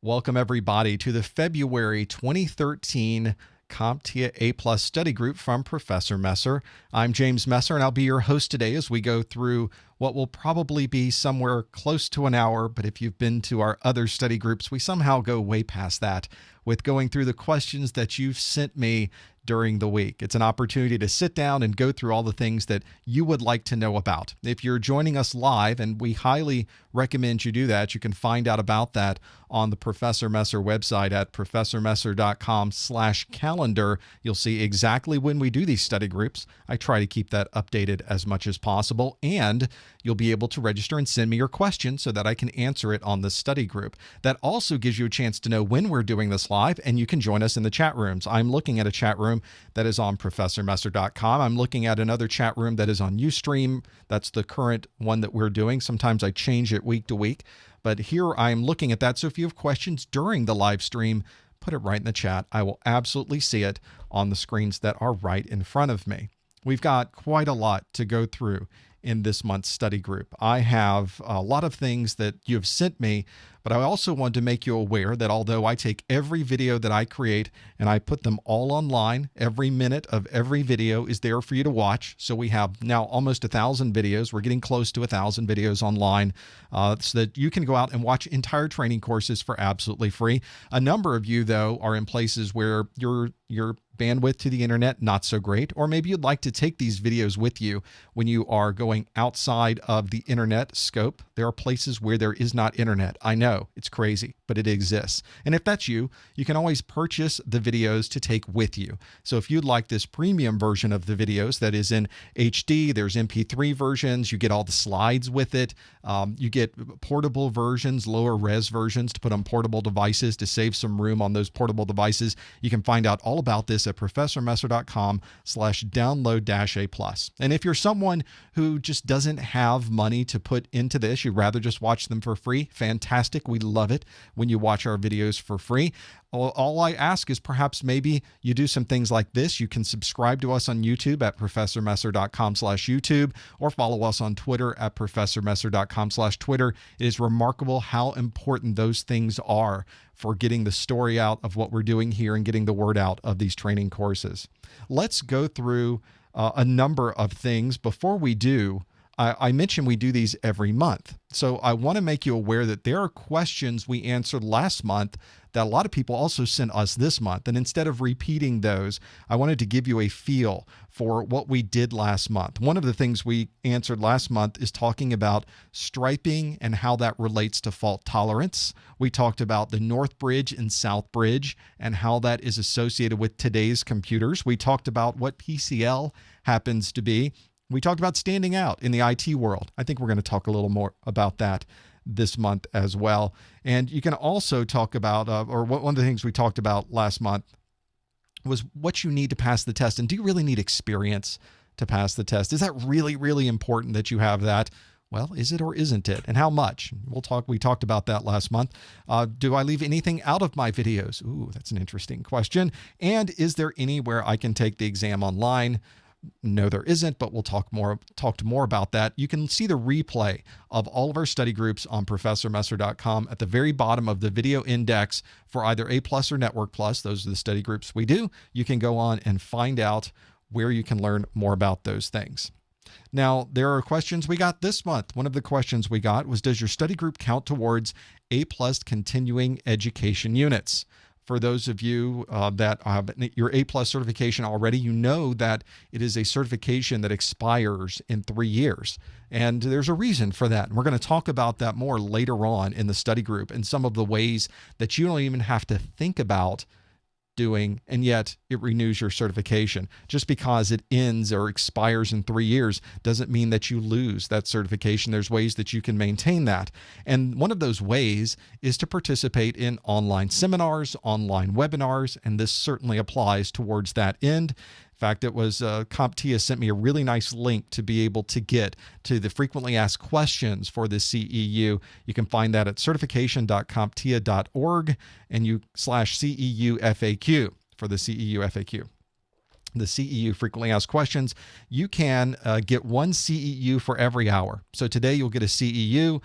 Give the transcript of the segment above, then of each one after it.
Welcome, everybody, to the February 2013 CompTIA A+ study group from Professor Messer. I'm James Messer, and I'll be your host today as we go through what will probably be somewhere close to an hour, but if you've been to our other study groups, we somehow go way past that with going through the questions that you've sent me during the week. It's an opportunity to sit down and go through all the things that you would like to know about. If you're joining us live, and we highly recommend you do that, you can find out about that on the Professor Messer website at professormesser.com/calendar. You'll see exactly when we do these study groups. I try to keep that updated as much as possible, and you'll be able to register and send me your question so that I can answer it on the study group. That also gives you a chance to know when we're doing this live, and you can join us in the chat rooms. I'm looking at a chat room that is on professormesser.com. I'm looking at another chat room that is on Ustream. That's the current one that we're doing. Sometimes I change it week to week, but here I'm looking at that. So if you have questions during the live stream, put it right in the chat. I will absolutely see it on the screens that are right in front of me. We've got quite a lot to go through in this month's study group. I have a lot of things that you have sent me, but I also want to make you aware that although I take every video that I create and I put them all online, every minute of every video is there for you to watch. So we have now almost 1,000 videos. We're getting close to 1,000 videos online so that you can go out and watch entire training courses for absolutely free. A number of you, though, are in places where your bandwidth to the internet not so great, or maybe you'd like to take these videos with you when you are going outside of the internet scope. There are places where there is not internet. I know it's crazy, but it exists. And if that's you, you can always purchase the videos to take with you. So if you'd like this premium version of the videos that is in HD, there's MP3 versions, you get all the slides with it. You get portable versions, lower res versions to put on portable devices to save some room on those portable devices. You can find out all about this at professormesser.com/download-A+. And if you're someone who just doesn't have money to put into this, you'd rather just watch them for free, fantastic. We love it when you watch our videos for free. All I ask is perhaps maybe you do some things like this. You can subscribe to us on YouTube at professormesser.com/YouTube, or follow us on Twitter at professormesser.com/Twitter. It is remarkable how important those things are for getting the story out of what we're doing here and getting the word out of these training courses. Let's go through a number of things. Before we do, I mentioned we do these every month. So I want to make you aware that there are questions we answered last month that a lot of people also sent us this month. And instead of repeating those, I wanted to give you a feel for what we did last month. One of the things we answered last month is talking about striping and how that relates to fault tolerance. We talked about the North Bridge and South Bridge and how that is associated with today's computers. We talked about what PCL happens to be. We talked about standing out in the IT world. I think we're going to talk a little more about that this month as well. And you can also talk about, one of the things we talked about last month was what you need to pass the test. And do you really need experience to pass the test? Is that really, really important that you have that? Well, is it or isn't it? And how much? We talked about that last month. Do I leave anything out of my videos? Ooh, that's an interesting question. And is there anywhere I can take the exam online? No, there isn't, but we'll talk more about that. You can see the replay of all of our study groups on professormesser.com at the very bottom of the video index for either A+ or Network Plus. Those are the study groups we do. You can go on and find out where you can learn more about those things. Now, there are questions we got this month. One of the questions we got was, does your study group count towards A+ continuing education units? For those of you that have your A+ certification already, you know that it is a certification that expires in 3 years. And there's a reason for that. And we're going to talk about that more later on in the study group and some of the ways that you don't even have to think about doing, and yet it renews your certification. Just because it ends or expires in 3 years doesn't mean that you lose that certification. There's ways that you can maintain that. And one of those ways is to participate in online seminars, online webinars, and this certainly applies towards that end. In fact, it was CompTIA sent me a really nice link to be able to get to the frequently asked questions for the CEU. You can find that at certification.comptia.org and /CEU FAQ for the CEU FAQ. the CEU, frequently asked questions, you can get one CEU for every hour. So today you'll get a CEU.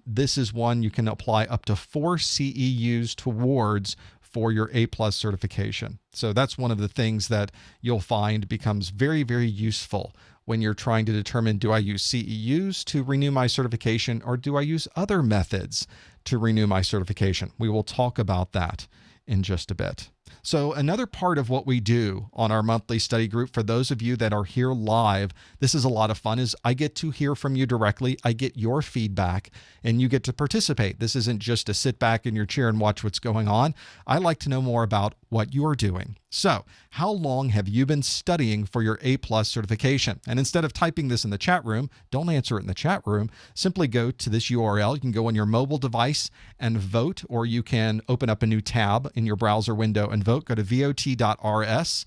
This is one you can apply up to 4 CEUs towards for your A+ certification. So that's one of the things that you'll find becomes very, very useful when you're trying to determine, do I use CEUs to renew my certification, or do I use other methods to renew my certification? We will talk about that in just a bit. So another part of what we do on our monthly study group, for those of you that are here live, this is a lot of fun, is I get to hear from you directly. I get your feedback and you get to participate. This isn't just to sit back in your chair and watch what's going on. I like to know more about what you're doing. So how long have you been studying for your A+ certification? And instead of typing this in the chat room, don't answer it in the chat room. Simply go to this URL. You can go on your mobile device and vote, or you can open up a new tab in your browser window and vote. Go to vot.rs,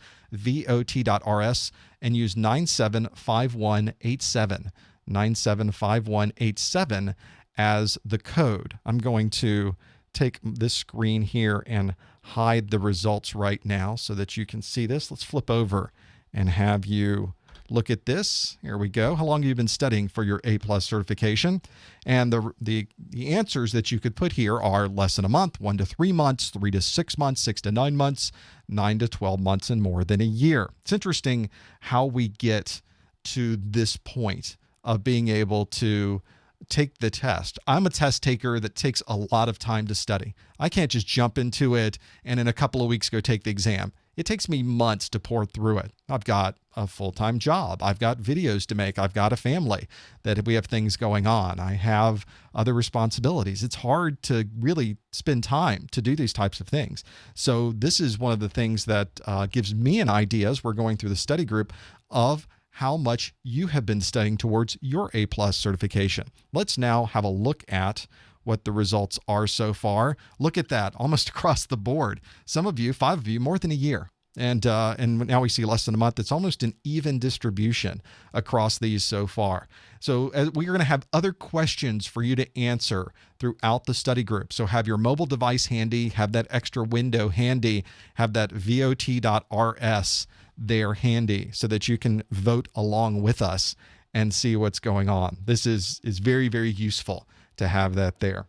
and use 975187, 975187 as the code. I'm going to take this screen here and hide the results right now so that you can see this. Let's flip over and have you look at this. Here we go. How long have you been studying for your A+ certification? And the answers that you could put here are less than a month, 1 to 3 months, 3 to 6 months, 6 to 9 months, 9 to 12 months, and more than a year. It's interesting how we get to this point of being able to take the test. I'm a test taker that takes a lot of time to study. I can't just jump into it and in a couple of weeks go take the exam. It takes me months to pour through it. I've got a full-time job. I've got videos to make. I've got a family that we have things going on. I have other responsibilities. It's hard to really spend time to do these types of things. So this is one of the things that gives me an idea as we're going through the study group of how much you have been studying towards your A+ certification. Let's now have a look at what the results are so far. Look at that, almost across the board. Some of you, 5 of you, more than a year. And now we see less than a month. It's almost an even distribution across these so far. So we're going to have other questions for you to answer throughout the study group. So have your mobile device handy, have that extra window handy, have that vot.rs there handy so that you can vote along with us and see what's going on. This is very, very useful to have that there.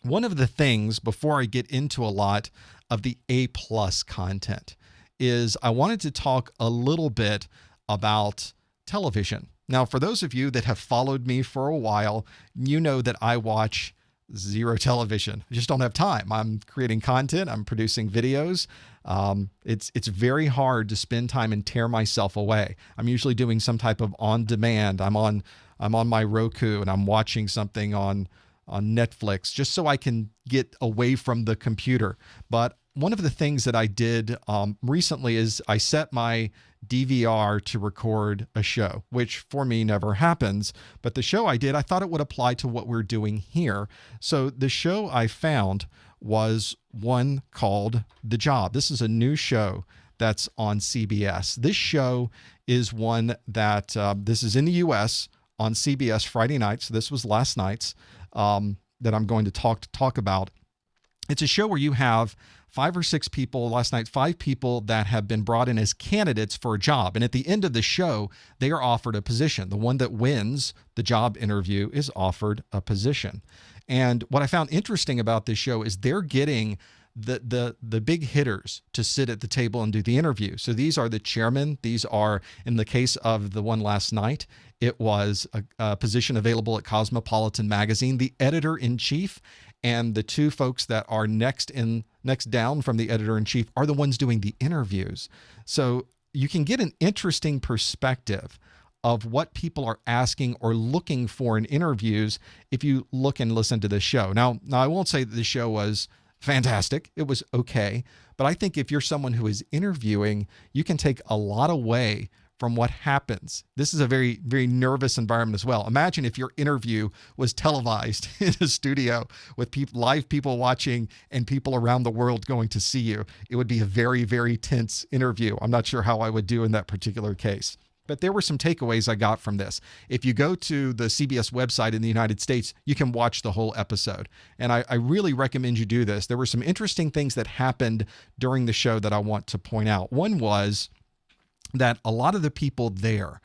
One of the things, before I get into a lot of the A+ content, is I wanted to talk a little bit about television. Now, for those of you that have followed me for a while, you know that I watch zero television. I just don't have time. I'm creating content. I'm producing videos. It's very hard to spend time and tear myself away. I'm usually doing some type of on-demand. I'm on my Roku and I'm watching something on Netflix just so I can get away from the computer. But one of the things that I did recently is I set my DVR to record a show, which for me never happens. But the show I did, I thought it would apply to what we're doing here. So the show I found was one called The Job. This is a new show that's on CBS. This show is one that this is in the U.S. on CBS Friday nights. So this was last night's that I'm going to talk about. It's a show where you have 5 or 6 people, last night 5 people that have been brought in as candidates for a job. And at the end of the show, they are offered a position. The one that wins the job interview is offered a position. And what I found interesting about this show is they're getting the big hitters to sit at the table and do the interview. So these are the chairmen. These are, in the case of the one last night, it was a position available at Cosmopolitan magazine, the editor-in-chief, and the 2 folks that are next down from the editor-in-chief are the ones doing the interviews. So you can get an interesting perspective of what people are asking or looking for in interviews if you look and listen to this show. Now I won't say that the show was fantastic. It was okay. But I think if you're someone who is interviewing, you can take a lot away from what happens. This is a very, very nervous environment as well. Imagine if your interview was televised in a studio with live people watching and people around the world going to see you. It would be a very, very tense interview. I'm not sure how I would do in that particular case. But there were some takeaways I got from this. If you go to the CBS website in the United States, you can watch the whole episode. And I really recommend you do this. There were some interesting things that happened during the show that I want to point out. One was that a lot of the people there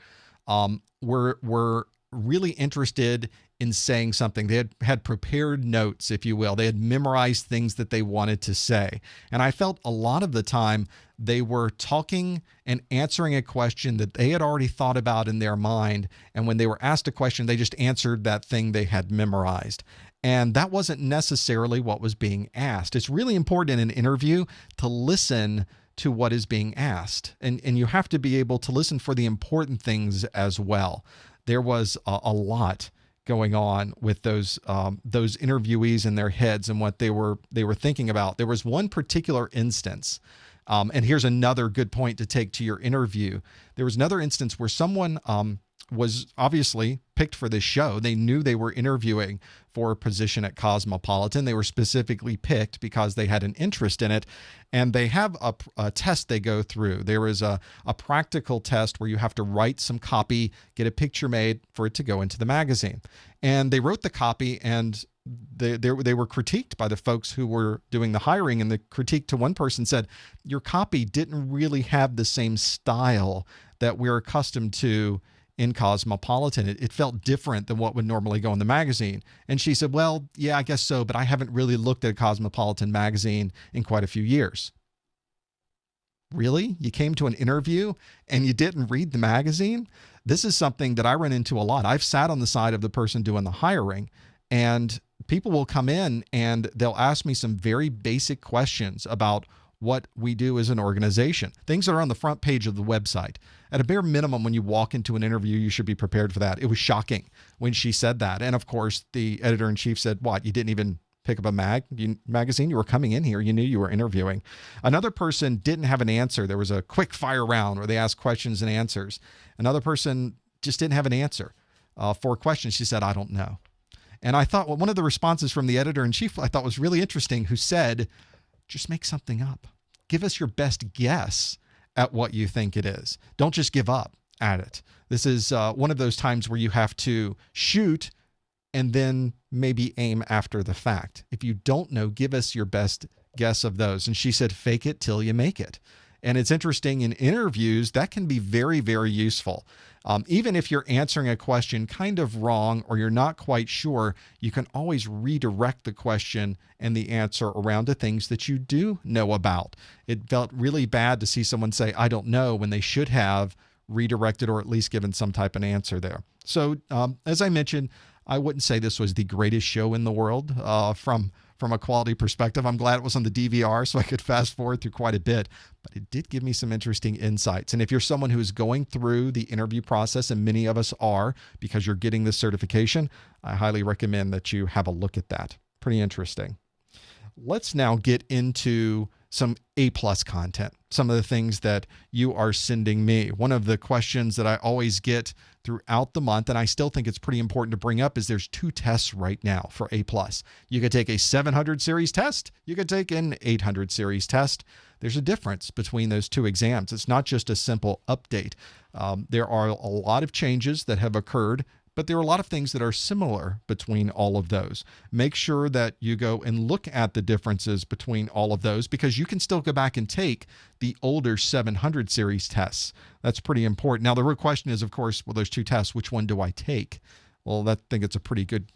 were really interested in saying something. They had prepared notes, if you will. They had memorized things that they wanted to say. And I felt a lot of the time they were talking and answering a question that they had already thought about in their mind. And when they were asked a question, they just answered that thing they had memorized. And that wasn't necessarily what was being asked. It's really important in an interview to listen to what is being asked. And you have to be able to listen for the important things as well. There was a lot going on with those interviewees in their heads and what they were thinking about. There was one particular instance, and here's another good point to take to your interview. There was another instance where someone was obviously picked for this show. They knew they were interviewing for a position at Cosmopolitan. They were specifically picked because they had an interest in it. And they have a test they go through. There is a practical test where you have to write some copy, get a picture made for it to go into the magazine. And they wrote the copy, and they were critiqued by the folks who were doing the hiring. And the critique to one person said, your copy didn't really have the same style that we're accustomed to in Cosmopolitan. It felt different than what would normally go in the magazine. And she said, well, yeah, I guess so, but I haven't really looked at a Cosmopolitan magazine in quite a few years. Really? You came to an interview and you didn't read the magazine? This is something that I run into a lot. I've sat on the side of the person doing the hiring, and people will come in and they'll ask me some very basic questions about what we do as an organization. Things that are on the front page of the website. At a bare minimum, when you walk into an interview, you should be prepared for that. It was shocking when she said that. And of course, the editor-in-chief said, what, you didn't even pick up a magazine? You were coming in here. You knew you were interviewing. Another person didn't have an answer. There was a quick fire round where they asked questions and answers. Another person just didn't have an answer for a question. She said, I don't know. And I thought, well, one of the responses from the editor-in-chief I thought was really interesting, who said, just make something up. Give us your best guess at what you think it is. Don't just give up at it. This is one of those times where you have to shoot and then maybe aim after the fact. If you don't know, give us your best guess of those. And she said, fake it till you make it. And it's interesting, in interviews, that can be very, very useful. Even if you're answering a question kind of wrong or you're not quite sure, you can always redirect the question and the answer around to things that you do know about. It felt really bad to see someone say, I don't know, when they should have redirected or at least given some type of answer there. So as I mentioned, I wouldn't say this was the greatest show in the world from a quality perspective. I'm glad it was on the DVR so I could fast forward through quite a bit, but it did give me some interesting insights. And if you're someone who is going through the interview process, and many of us are because you're getting this certification, I highly recommend that you have a look at that. Pretty interesting. Let's now get into some A+ content, some of the things that you are sending me. One of the questions that I always get throughout the month, and I still think it's pretty important to bring up, is there's 2 tests right now for A+. You could take a 700 series test. You could take an 800 series test. There's a difference between those 2 exams. It's not just a simple update. There are a lot of changes that have occurred, but there are a lot of things that are similar between all of those. Make sure that you go and look at the differences between all of those, because you can still go back and take the older 700 series tests. That's pretty important. Now, the real question is, of course, well, there's 2 tests. Which one do I take? Well, I think it's a pretty good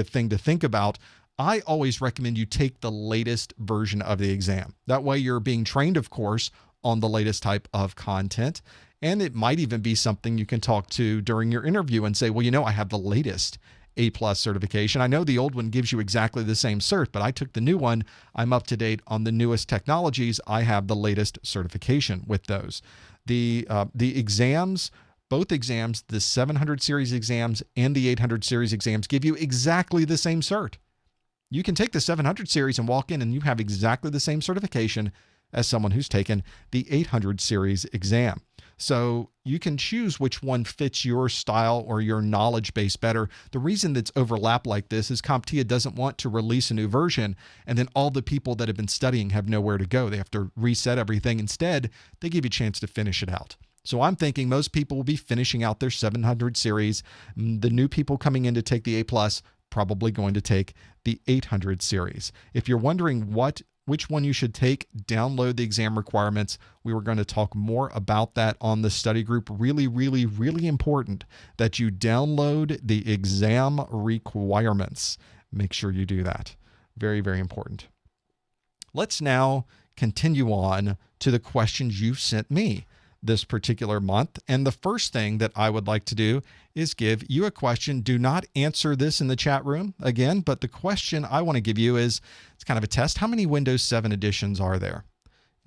thing to think about. I always recommend you take the latest version of the exam. That way you're being trained, of course, on the latest type of content. And it might even be something you can talk to during your interview and say, well, you know, I have the latest A+ certification. I know the old one gives you exactly the same cert, but I took the new one. I'm up to date on the newest technologies. I have the latest certification with those. The exams, both exams, the 700 series exams and the 800 series exams, give you exactly the same cert. You can take the 700 series and walk in and you have exactly the same certification as someone who's taken the 800 series exam. So you can choose which one fits your style or your knowledge base better. The reason that's overlap like this is CompTIA doesn't want to release a new version and then all the people that have been studying have nowhere to go. They have to reset everything. Instead, they give you a chance to finish it out. So I'm thinking most people will be finishing out their 700 series. The new people coming in to take the A+, probably going to take the 800 series. If you're wondering what which one you should take, download the exam requirements. We were going to talk more about that on the study group. Really, really, really important that you download the exam requirements. Make sure you do that. Very, very important. Let's now continue on to the questions you've sent me this particular month. And the first thing that I would like to do is give you a question. Do not answer this in the chat room again, but the question I want to give you is, it's kind of a test. How many Windows 7 editions are there?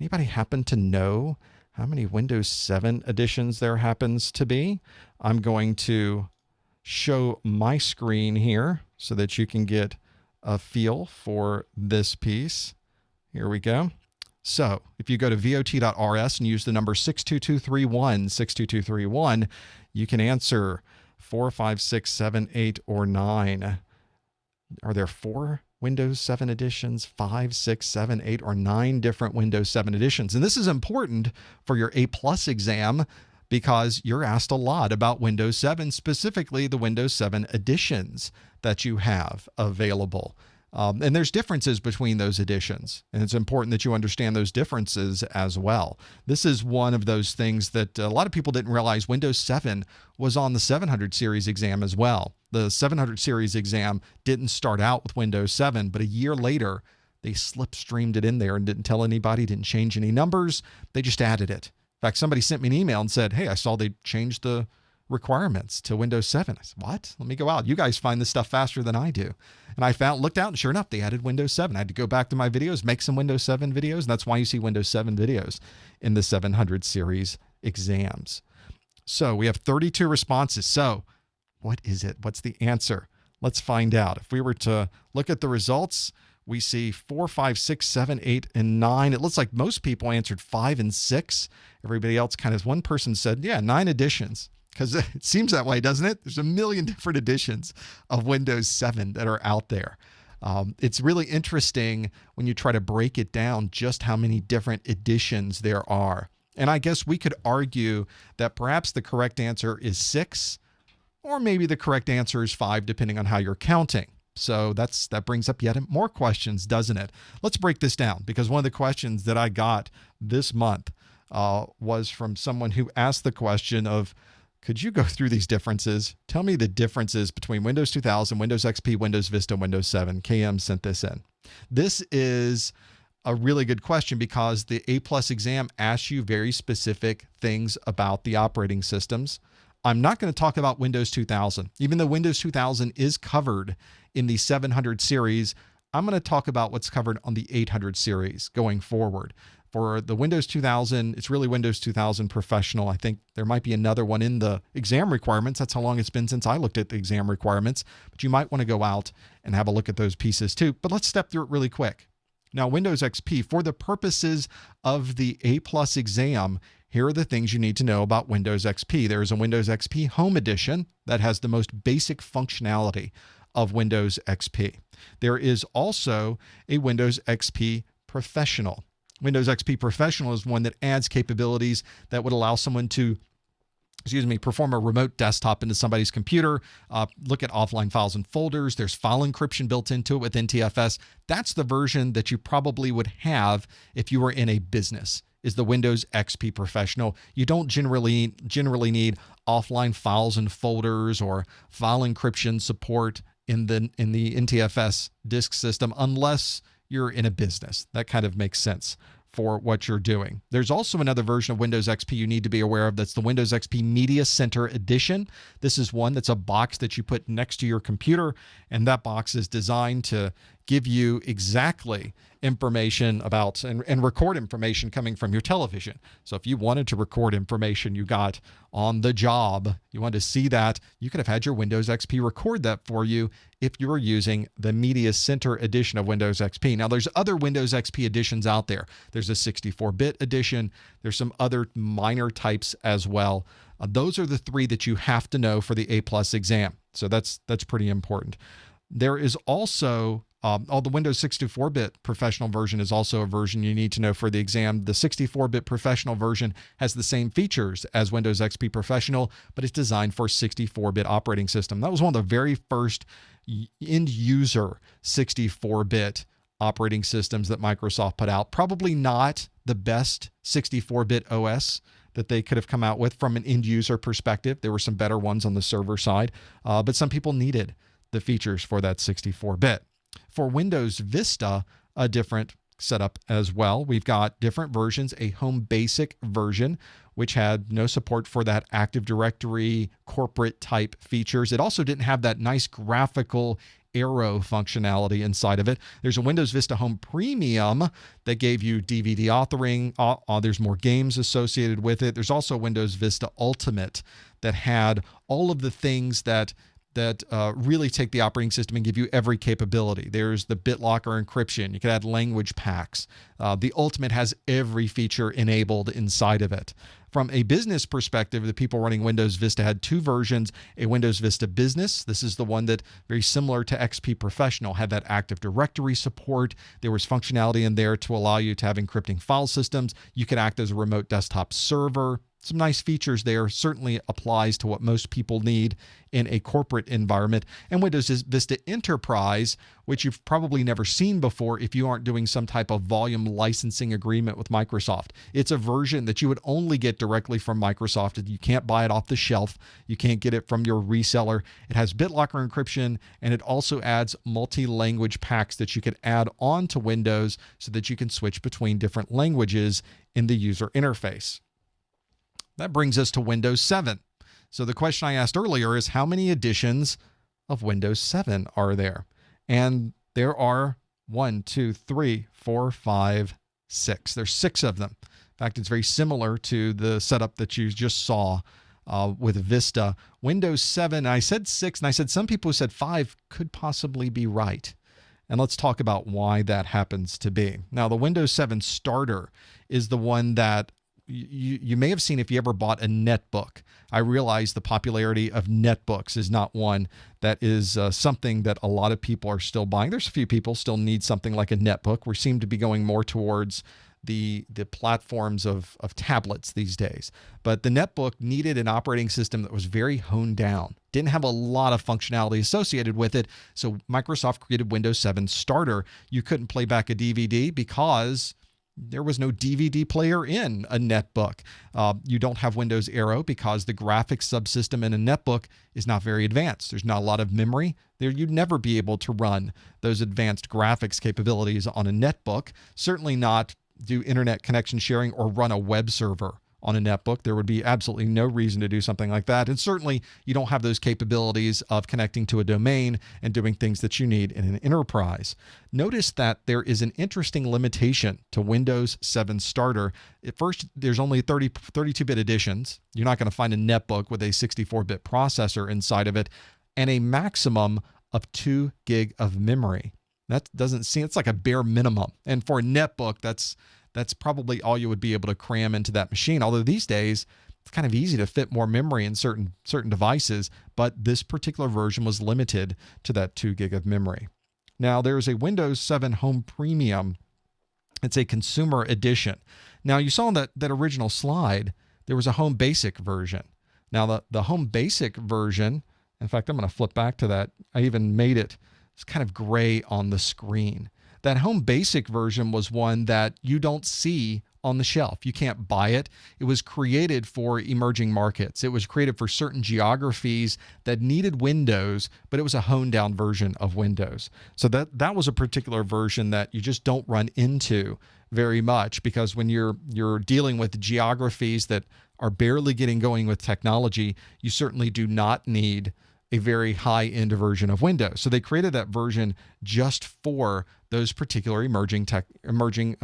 Anybody happen to know how many Windows 7 editions there happens to be? I'm going to show my screen here so that you can get a feel for this piece. Here we go. So if you go to vot.rs and use the number 62231, you can answer 4, 5, 6, 7, 8, or 9. Are there 4 Windows 7 editions, 5, 6, 7, 8, or 9 different Windows 7 editions? And this is important for your A+ exam because you're asked a lot about Windows 7, specifically the Windows 7 editions that you have available. And there's differences between those editions, and it's important that you understand those differences as well. This is one of those things that a lot of people didn't realize. Windows 7 was on the 700 series exam as well. The 700 series exam didn't start out with Windows 7, but a year later, they slipstreamed it in there and didn't tell anybody, didn't change any numbers. They just added it. In fact, somebody sent me an email and said, hey, I saw they changed the requirements to Windows 7. I said, what? Let me go out. You guys find this stuff faster than I do. And I looked out, and sure enough, they added Windows 7. I had to go back to my videos, make some Windows 7 videos, and that's why you see Windows 7 videos in the 700 series exams. So we have 32 responses. So what is it? What's the answer? Let's find out. If we were to look at the results, we see 4, 5, 6, 7, 8, and 9. It looks like most people answered 5 and 6. Everybody else kind of, one person said, yeah, 9 editions. Because it seems that way, doesn't it? There's a million different editions of Windows 7 that are out there. It's really interesting when you try to break it down just how many different editions there are. And I guess we could argue that perhaps the correct answer is 6, or maybe the correct answer is 5, depending on how you're counting. So that brings up yet more questions, doesn't it? Let's break this down, because one of the questions that I got this month was from someone who asked the question of, could you go through these differences? Tell me the differences between Windows 2000, Windows XP, Windows Vista, Windows 7. KM sent this in. This is a really good question because the A+ exam asks you very specific things about the operating systems. I'm not going to talk about Windows 2000. Even though Windows 2000 is covered in the 700 series, I'm going to talk about what's covered on the 800 series going forward. For the Windows 2000, it's really Windows 2000 Professional. I think there might be another one in the exam requirements. That's how long it's been since I looked at the exam requirements. But you might want to go out and have a look at those pieces too. But let's step through it really quick. Now, Windows XP, for the purposes of the A+ exam, here are the things you need to know about Windows XP. There is a Windows XP Home Edition that has the most basic functionality of Windows XP. There is also a Windows XP Professional. Windows XP Professional is one that adds capabilities that would allow someone to, perform a remote desktop into somebody's computer, look at offline files and folders. There's file encryption built into it with NTFS. That's the version that you probably would have if you were in a business, is the Windows XP Professional. You don't generally need offline files and folders or file encryption support in the NTFS disk system unless you're in a business. That kind of makes sense for what you're doing. There's also another version of Windows XP you need to be aware of. That's the Windows XP Media Center Edition. This is one that's a box that you put next to your computer, and that box is designed to give you exactly information about and record information coming from your television. So if you wanted to record information you got on the job, you wanted to see that, you could have had your Windows XP record that for you if you were using the Media Center edition of Windows XP. Now, there's other Windows XP editions out there. There's a 64-bit edition. There's some other minor types as well. Those are the 3 that you have to know for the A+ exam. So that's pretty important. There is also the Windows 64-bit professional version is also a version you need to know for the exam. The 64-bit professional version has the same features as Windows XP Professional, but it's designed for 64-bit operating system. That was one of the very first end-user 64-bit operating systems that Microsoft put out. Probably not the best 64-bit OS that they could have come out with from an end user perspective. There were some better ones on the server side, but some people needed the features for that 64-bit. For Windows Vista, a different setup as well. We've got different versions, a Home Basic version, which had no support for that Active Directory corporate type features. It also didn't have that nice graphical arrow functionality inside of it. There's a Windows Vista Home Premium that gave you DVD authoring. There's more games associated with it. There's also Windows Vista Ultimate that had all of the things that really take the operating system and give you every capability. There's the BitLocker encryption. You could add language packs. The Ultimate has every feature enabled inside of it. From a business perspective, the people running Windows Vista had two versions, a Windows Vista Business. This is the one that, very similar to XP Professional, had that Active Directory support. There was functionality in there to allow you to have encrypting file systems. You could act as a remote desktop server. Some nice features there, certainly applies to what most people need in a corporate environment. And Windows Vista Enterprise, which you've probably never seen before if you aren't doing some type of volume licensing agreement with Microsoft. It's a version that you would only get directly from Microsoft. You can't buy it off the shelf. You can't get it from your reseller. It has BitLocker encryption, and it also adds multi-language packs that you could add on to Windows so that you can switch between different languages in the user interface. That brings us to Windows 7. So the question I asked earlier is, how many editions of Windows 7 are there? And there are 1, 2, 3, 4, 5, 6. There's 6 of them. In fact, it's very similar to the setup that you just saw with Vista. Windows 7, I said 6, and I said some people who said 5 could possibly be right. And let's talk about why that happens to be. Now, the Windows 7 starter is the one that you may have seen if you ever bought a netbook. I realize the popularity of netbooks is not one that is something that a lot of people are still buying. There's a few people still need something like a netbook. We seem to be going more towards the platforms of tablets these days. But the netbook needed an operating system that was very honed down. Didn't have a lot of functionality associated with it. So Microsoft created Windows 7 Starter. You couldn't play back a DVD because there was no DVD player in a netbook. You don't have Windows Aero because the graphics subsystem in a netbook is not very advanced. There's not a lot of memory there. You'd never be able to run those advanced graphics capabilities on a netbook. Certainly not do internet connection sharing or run a web server on a netbook. There would be absolutely no reason to do something like that. And certainly you don't have those capabilities of connecting to a domain and doing things that you need in an enterprise. Notice that there is an interesting limitation to Windows 7 Starter. At first, there's only 32-bit editions. You're not going to find a netbook with a 64-bit processor inside of it, and a maximum of 2 gig of memory. That doesn't seem, it's like a bare minimum. And for a netbook, that's probably all you would be able to cram into that machine. Although these days, it's kind of easy to fit more memory in certain devices, but this particular version was limited to that 2 gig of memory. Now, there's a Windows 7 Home Premium. It's a consumer edition. Now, you saw in that original slide, there was a Home Basic version. Now, the Home Basic version, in fact, I'm going to flip back to that. I even made it, it's kind of gray on the screen. That Home Basic version was one that you don't see on the shelf. You can't buy it. It was created for emerging markets. It was created for certain geographies that needed Windows, but it was a honed down version of Windows. So that was a particular version that you just don't run into very much, because when you're dealing with geographies that are barely getting going with technology, you certainly do not need a very high-end version of Windows. So they created that version just for those particular emerging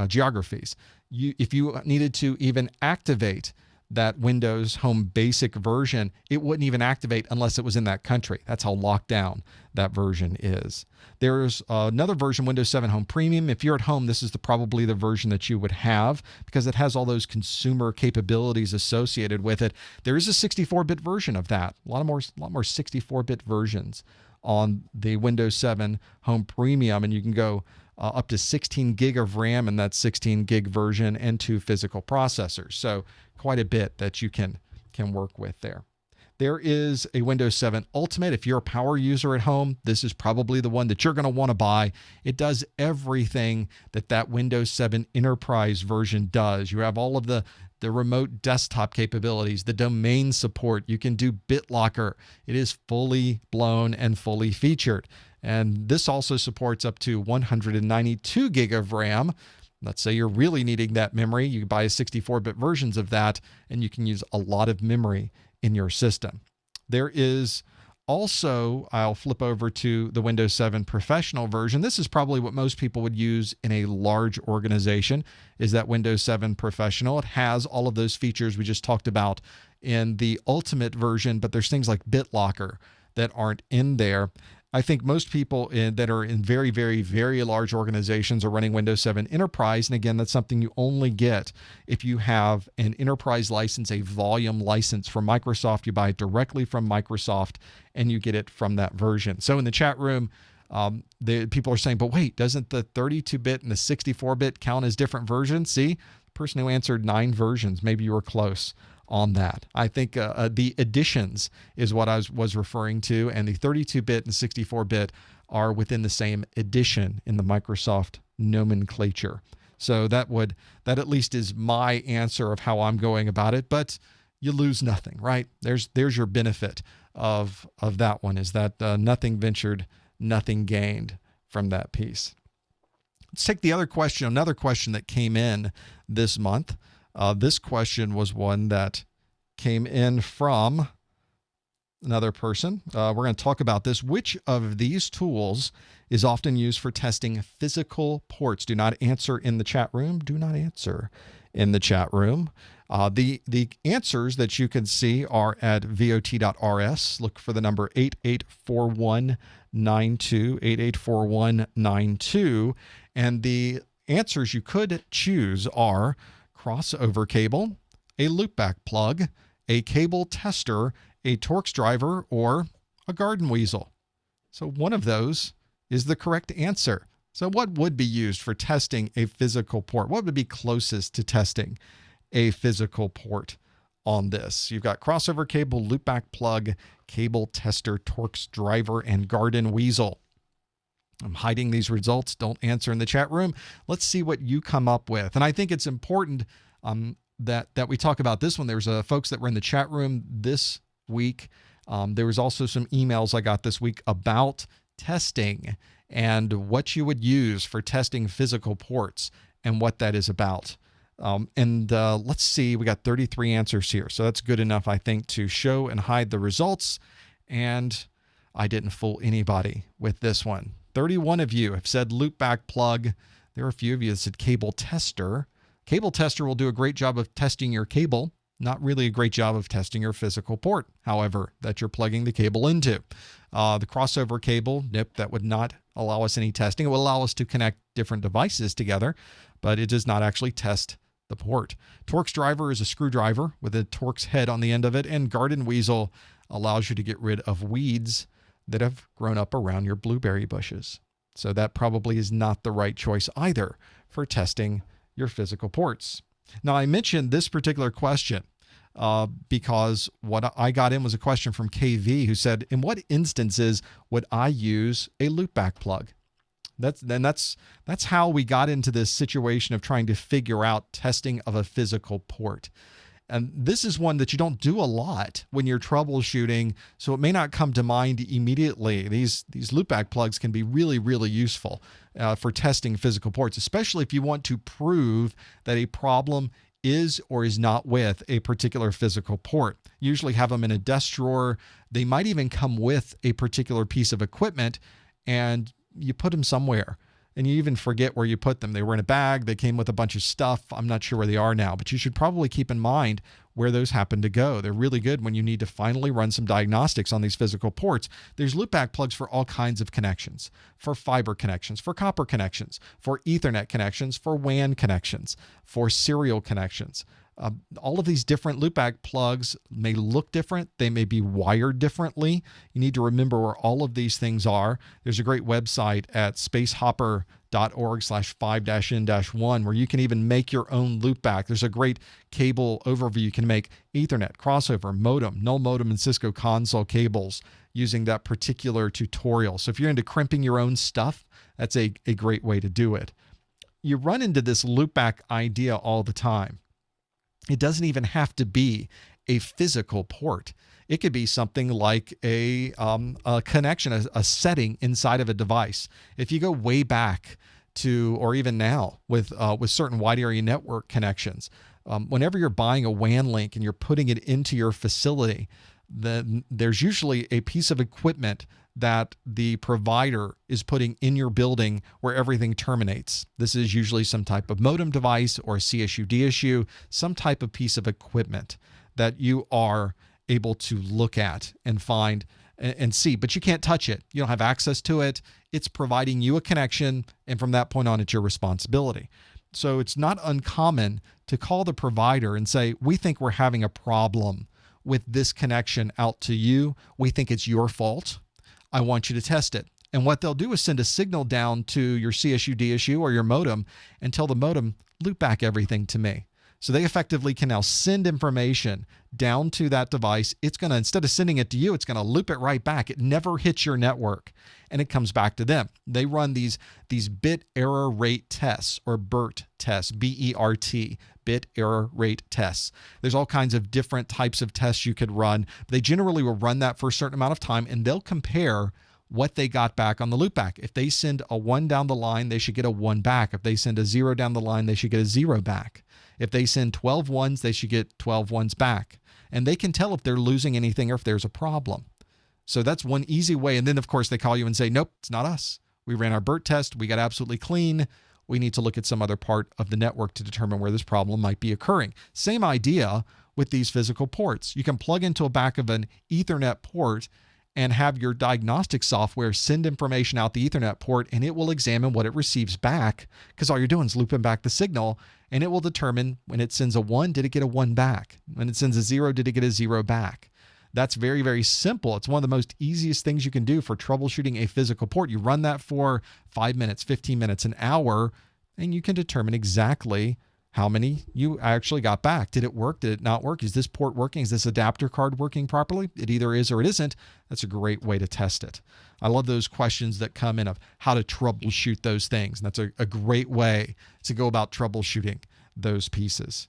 geographies. If you needed to even activate that Windows Home Basic version, it wouldn't even activate unless it was in that country. That's how locked down that version is. There's another version, Windows 7 Home Premium. If you're at home, this is probably the version that you would have because it has all those consumer capabilities associated with it. There is a 64-bit version of that. A lot more 64-bit versions on the Windows 7 Home Premium, and you can go up to 16 gig of RAM in that 16 gig version and 2 physical processors. So quite a bit that you can work with there. There is a Windows 7 Ultimate. If you're a power user at home, this is probably the one that you're going to want to buy. It does everything that Windows 7 Enterprise version does. You have all of the remote desktop capabilities, the domain support. You can do BitLocker. It is fully blown and fully featured. And this also supports up to 192 gig of RAM. Let's say you're really needing that memory. You can buy 64-bit versions of that, and you can use a lot of memory in your system. There is also, I'll flip over to the Windows 7 Professional version. This is probably what most people would use in a large organization, is that Windows 7 Professional. It has all of those features we just talked about in the Ultimate version, but there's things like BitLocker that aren't in there. I think most people that are in very, very, very large organizations are running Windows 7 Enterprise. And again, that's something you only get if you have an enterprise license, a volume license from Microsoft. You buy it directly from Microsoft and you get it from that version. So in the chat room, people are saying, but wait, doesn't the 32-bit and the 64-bit count as different versions? See, the person who answered 9 versions, maybe you were close on that. I think the additions is what I was referring to, and the 32-bit and 64-bit are within the same edition in the Microsoft nomenclature. So that at least is my answer of how I'm going about it, but you lose nothing, right? There's your benefit of that one, is that nothing ventured, nothing gained from that piece. Let's take the other question, another question that came in this month. This question was one that came in from another person. We're going to talk about this. Which of these tools is often used for testing physical ports? Do not answer in the chat room. Do not answer in the chat room. The answers that you can see are at vot.rs. Look for the number 884192, 884192. And the answers you could choose are crossover cable, a loopback plug, a cable tester, a Torx driver, or a garden weasel. So one of those is the correct answer. So what would be used for testing a physical port? What would be closest to testing a physical port on this? You've got crossover cable, loopback plug, cable tester, Torx driver, and garden weasel. I'm hiding these results. Don't answer in the chat room. Let's see what you come up with. And I think it's important that we talk about this one. There's folks that were in the chat room this week. There was also some emails I got this week about testing and what you would use for testing physical ports and what that is about. Let's see, we got 33 answers here. So that's good enough, I think, to show and hide the results. And I didn't fool anybody with this one. 31 of you have said loopback plug. There are a few of you that said cable tester. Cable tester will do a great job of testing your cable, not really a great job of testing your physical port, however, that you're plugging the cable into. The crossover cable, nope, that would not allow us any testing. It will allow us to connect different devices together, but it does not actually test the port. Torx driver is a screwdriver with a Torx head on the end of it, and garden weasel allows you to get rid of weeds that have grown up around your blueberry bushes. So that probably is not the right choice either for testing your physical ports. Now, I mentioned this particular question because what I got in was a question from KV who said, in what instances would I use a loopback plug? That's how we got into this situation of trying to figure out testing of a physical port. And this is one that you don't do a lot when you're troubleshooting, so it may not come to mind immediately. These loopback plugs can be really, really useful for testing physical ports, especially if you want to prove that a problem is or is not with a particular physical port. You usually have them in a desk drawer. They might even come with a particular piece of equipment, and you put them somewhere. And you even forget where you put them. They were in a bag. They came with a bunch of stuff. I'm not sure where they are now, but you should probably keep in mind where those happen to go. They're really good when you need to finally run some diagnostics on these physical ports. There's loopback plugs for all kinds of connections, for fiber connections, for copper connections, for Ethernet connections, for WAN connections, for serial connections. All of these different loopback plugs may look different. They may be wired differently. You need to remember where all of these things are. There's a great website at spacehopper.org/5-n-1 where you can even make your own loopback. There's a great cable overview. You can make Ethernet, crossover, modem, null modem, and Cisco console cables using that particular tutorial. So if you're into crimping your own stuff, that's a great way to do it. You run into this loopback idea all the time. It doesn't even have to be a physical port. It could be something like a connection, a setting inside of a device. If you go way back to, or even now with certain wide area network connections, whenever you're buying a WAN link and you're putting it into your facility, then there's usually a piece of equipment that the provider is putting in your building where everything terminates. This is usually some type of modem device or a CSU, DSU, some type of piece of equipment that you are able to look at and find and see, but you can't touch it. You don't have access to it. It's providing you a connection, and from that point on, it's your responsibility. So it's not uncommon to call the provider and say, we think we're having a problem with this connection out to you. We think it's your fault. I want you to test it. And what they'll do is send a signal down to your CSU, DSU, or your modem and tell the modem, loop back everything to me. So they effectively can now send information down to that device. It's going to, instead of sending it to you, it's going to loop it right back. It never hits your network and it comes back to them. They run these bit error rate tests, or BERT tests, B-E-R-T, bit error rate tests. There's all kinds of different types of tests you could run. They generally will run that for a certain amount of time, and they'll compare what they got back on the loopback. If they send a 1 down the line, they should get a 1 back. If they send a 0 down the line, they should get a 0 back. If they send 12 ones, they should get 12 ones back. And they can tell if they're losing anything or if there's a problem. So that's one easy way. And then, of course, they call you and say, nope, it's not us. We ran our BERT test. We got absolutely clean. We need to look at some other part of the network to determine where this problem might be occurring. Same idea with these physical ports. You can plug into a back of an Ethernet port and have your diagnostic software send information out the Ethernet port, and it will examine what it receives back, because all you're doing is looping back the signal, and it will determine when it sends a 1, did it get a 1 back? When it sends a 0, did it get a 0 back? That's very, very simple. It's one of the most easiest things you can do for troubleshooting a physical port. You run that for 5 minutes, 15 minutes, an hour, and you can determine exactly how many you actually got back. Did it work? Did it not work? Is this port working? Is this adapter card working properly? It either is or it isn't. That's a great way to test it. I love those questions that come in of how to troubleshoot those things. And that's a great way to go about troubleshooting those pieces.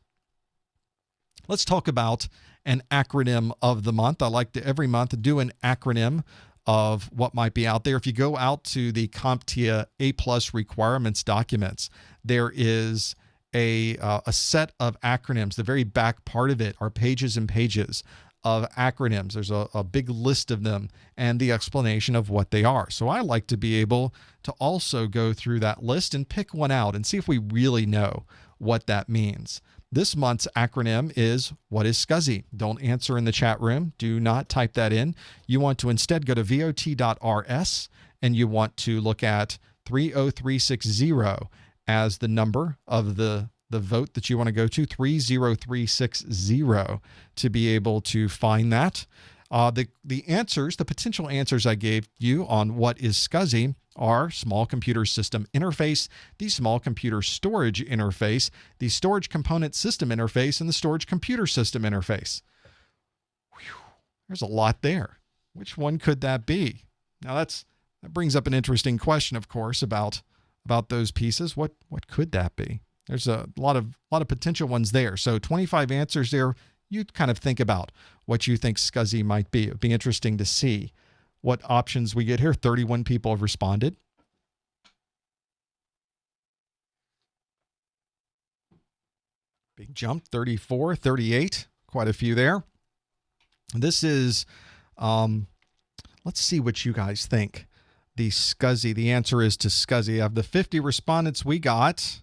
Let's talk about an acronym of the month. I like to every month do an acronym of what might be out there. If you go out to the CompTIA A+ requirements documents, there is a set of acronyms. The very back part of it are pages and pages of acronyms. There's a big list of them and the explanation of what they are. So I like to be able to also go through that list and pick one out and see if we really know what that means. This month's acronym is, what is Scuzzy? Don't answer in the chat room. Do not type that in. You want to instead go to vot.rs and you want to look at 30360 as the number of the vote that you want to go to, 30360, to be able to find that. The answers, the potential answers I gave you on what is Scuzzy are small computer system interface, the small computer storage interface, the storage component system interface, and the storage computer system interface. Whew, there's a lot there. Which one could that be? Now that brings up an interesting question, of course, about those pieces. What could that be? There's a lot of potential ones there. So 25 answers there. You kind of think about what you think Scuzzy might be. It'd be interesting to see what options we get here. 31 people have responded. Big jump. 34, 38, quite a few there. This is, let's see what you guys think. The Scuzzy, the answer is to Scuzzy. Of the 50 respondents we got,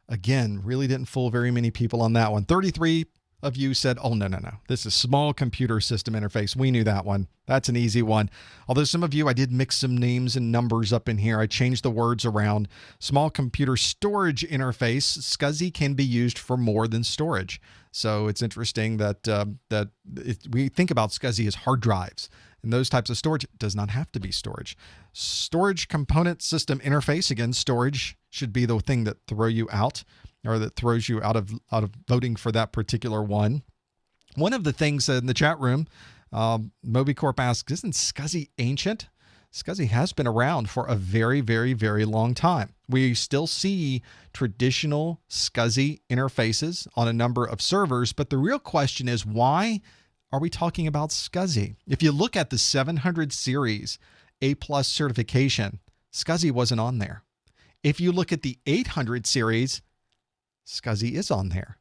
again, really didn't fool very many people on that one. 33 of you said, oh, no, no, no. This is small computer system interface. We knew that one. That's an easy one. Although some of you, I did mix some names and numbers up in here. I changed the words around. Small computer storage interface. Scuzzy can be used for more than storage. So it's interesting that we think about Scuzzy as hard drives. And those types of storage does not have to be storage. Storage component system interface. Again, storage should be the thing that throw you out, or that throws you out of voting for that particular one. One of the things in the chat room, MobiCorp asks, isn't Scuzzy ancient? Scuzzy has been around for a very, very, very long time. We still see traditional Scuzzy interfaces on a number of servers, but the real question is, why are we talking about Scuzzy? If you look at the 700 series A+ certification, Scuzzy wasn't on there. If you look at the 800 series, Scuzzy is on there.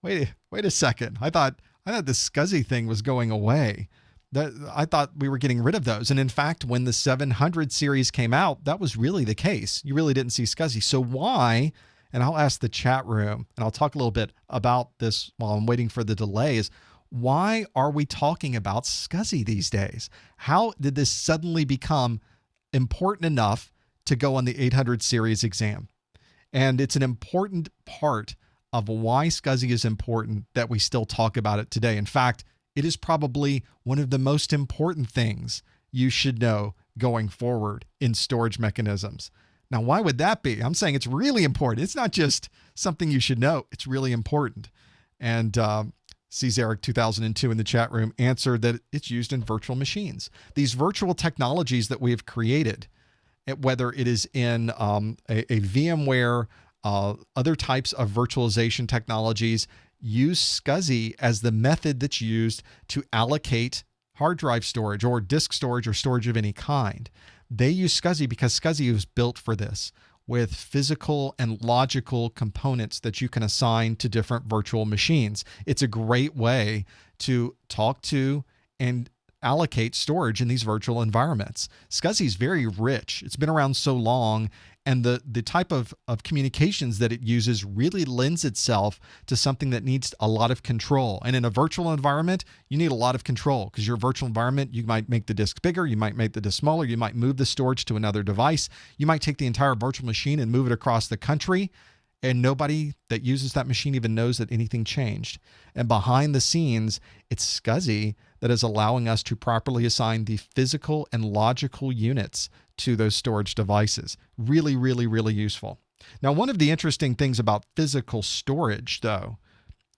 Wait a second. I thought the Scuzzy thing was going away. I thought we were getting rid of those. And in fact, when the 700 series came out, that was really the case. You really didn't see Scuzzy. So why, and I'll ask the chat room, and I'll talk a little bit about this while I'm waiting for the delays. Why are we talking about Scuzzy these days? How did this suddenly become important enough to go on the 800 series exam? And it's an important part of why Scuzzy is important that we still talk about it today. In fact, it is probably one of the most important things you should know going forward in storage mechanisms. Now, why would that be? I'm saying it's really important. It's not just something you should know. It's really important. And Cesaric 2002 in the chat room answered that it's used in virtual machines. These virtual technologies that we have created, whether it is in a VMware, other types of virtualization technologies, use Scuzzy as the method that's used to allocate hard drive storage or disk storage or storage of any kind. They use Scuzzy because Scuzzy was built for this, with physical and logical components that you can assign to different virtual machines. It's a great way to talk to and allocate storage in these virtual environments. Scuzzy is very rich. It's been around so long, and the type of communications that it uses really lends itself to something that needs a lot of control. And in a virtual environment, you need a lot of control, because your virtual environment, you might make the disk bigger, you might make the disk smaller, you might move the storage to another device, you might take the entire virtual machine and move it across the country, and nobody that uses that machine even knows that anything changed. And behind the scenes, it's Scuzzy that is allowing us to properly assign the physical and logical units to those storage devices. Really, really, really useful. Now, one of the interesting things about physical storage, though,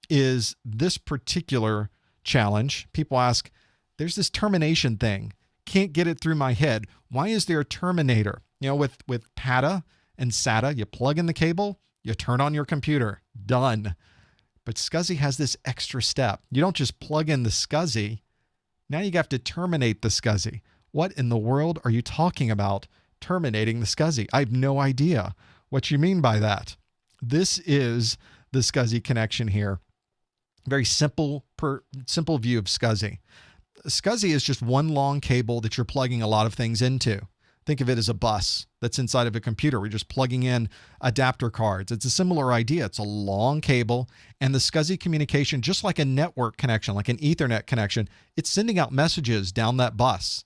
is this particular challenge. People ask, there's this termination thing. Can't get it through my head. Why is there a Terminator? You know, with PATA and SATA, you plug in the cable, you turn on your computer, done. But Scuzzy has this extra step. You don't just plug in the Scuzzy. Now you have to terminate the Scuzzy. What in the world are you talking about, terminating the Scuzzy? I have no idea what you mean by that. This is the Scuzzy connection here. Very simple view of Scuzzy. Scuzzy is just one long cable that you're plugging a lot of things into. Think of it as a bus that's inside of a computer. We're just plugging in adapter cards. It's a similar idea. It's a long cable, and the Scuzzy communication, just like a network connection, like an Ethernet connection, it's sending out messages down that bus.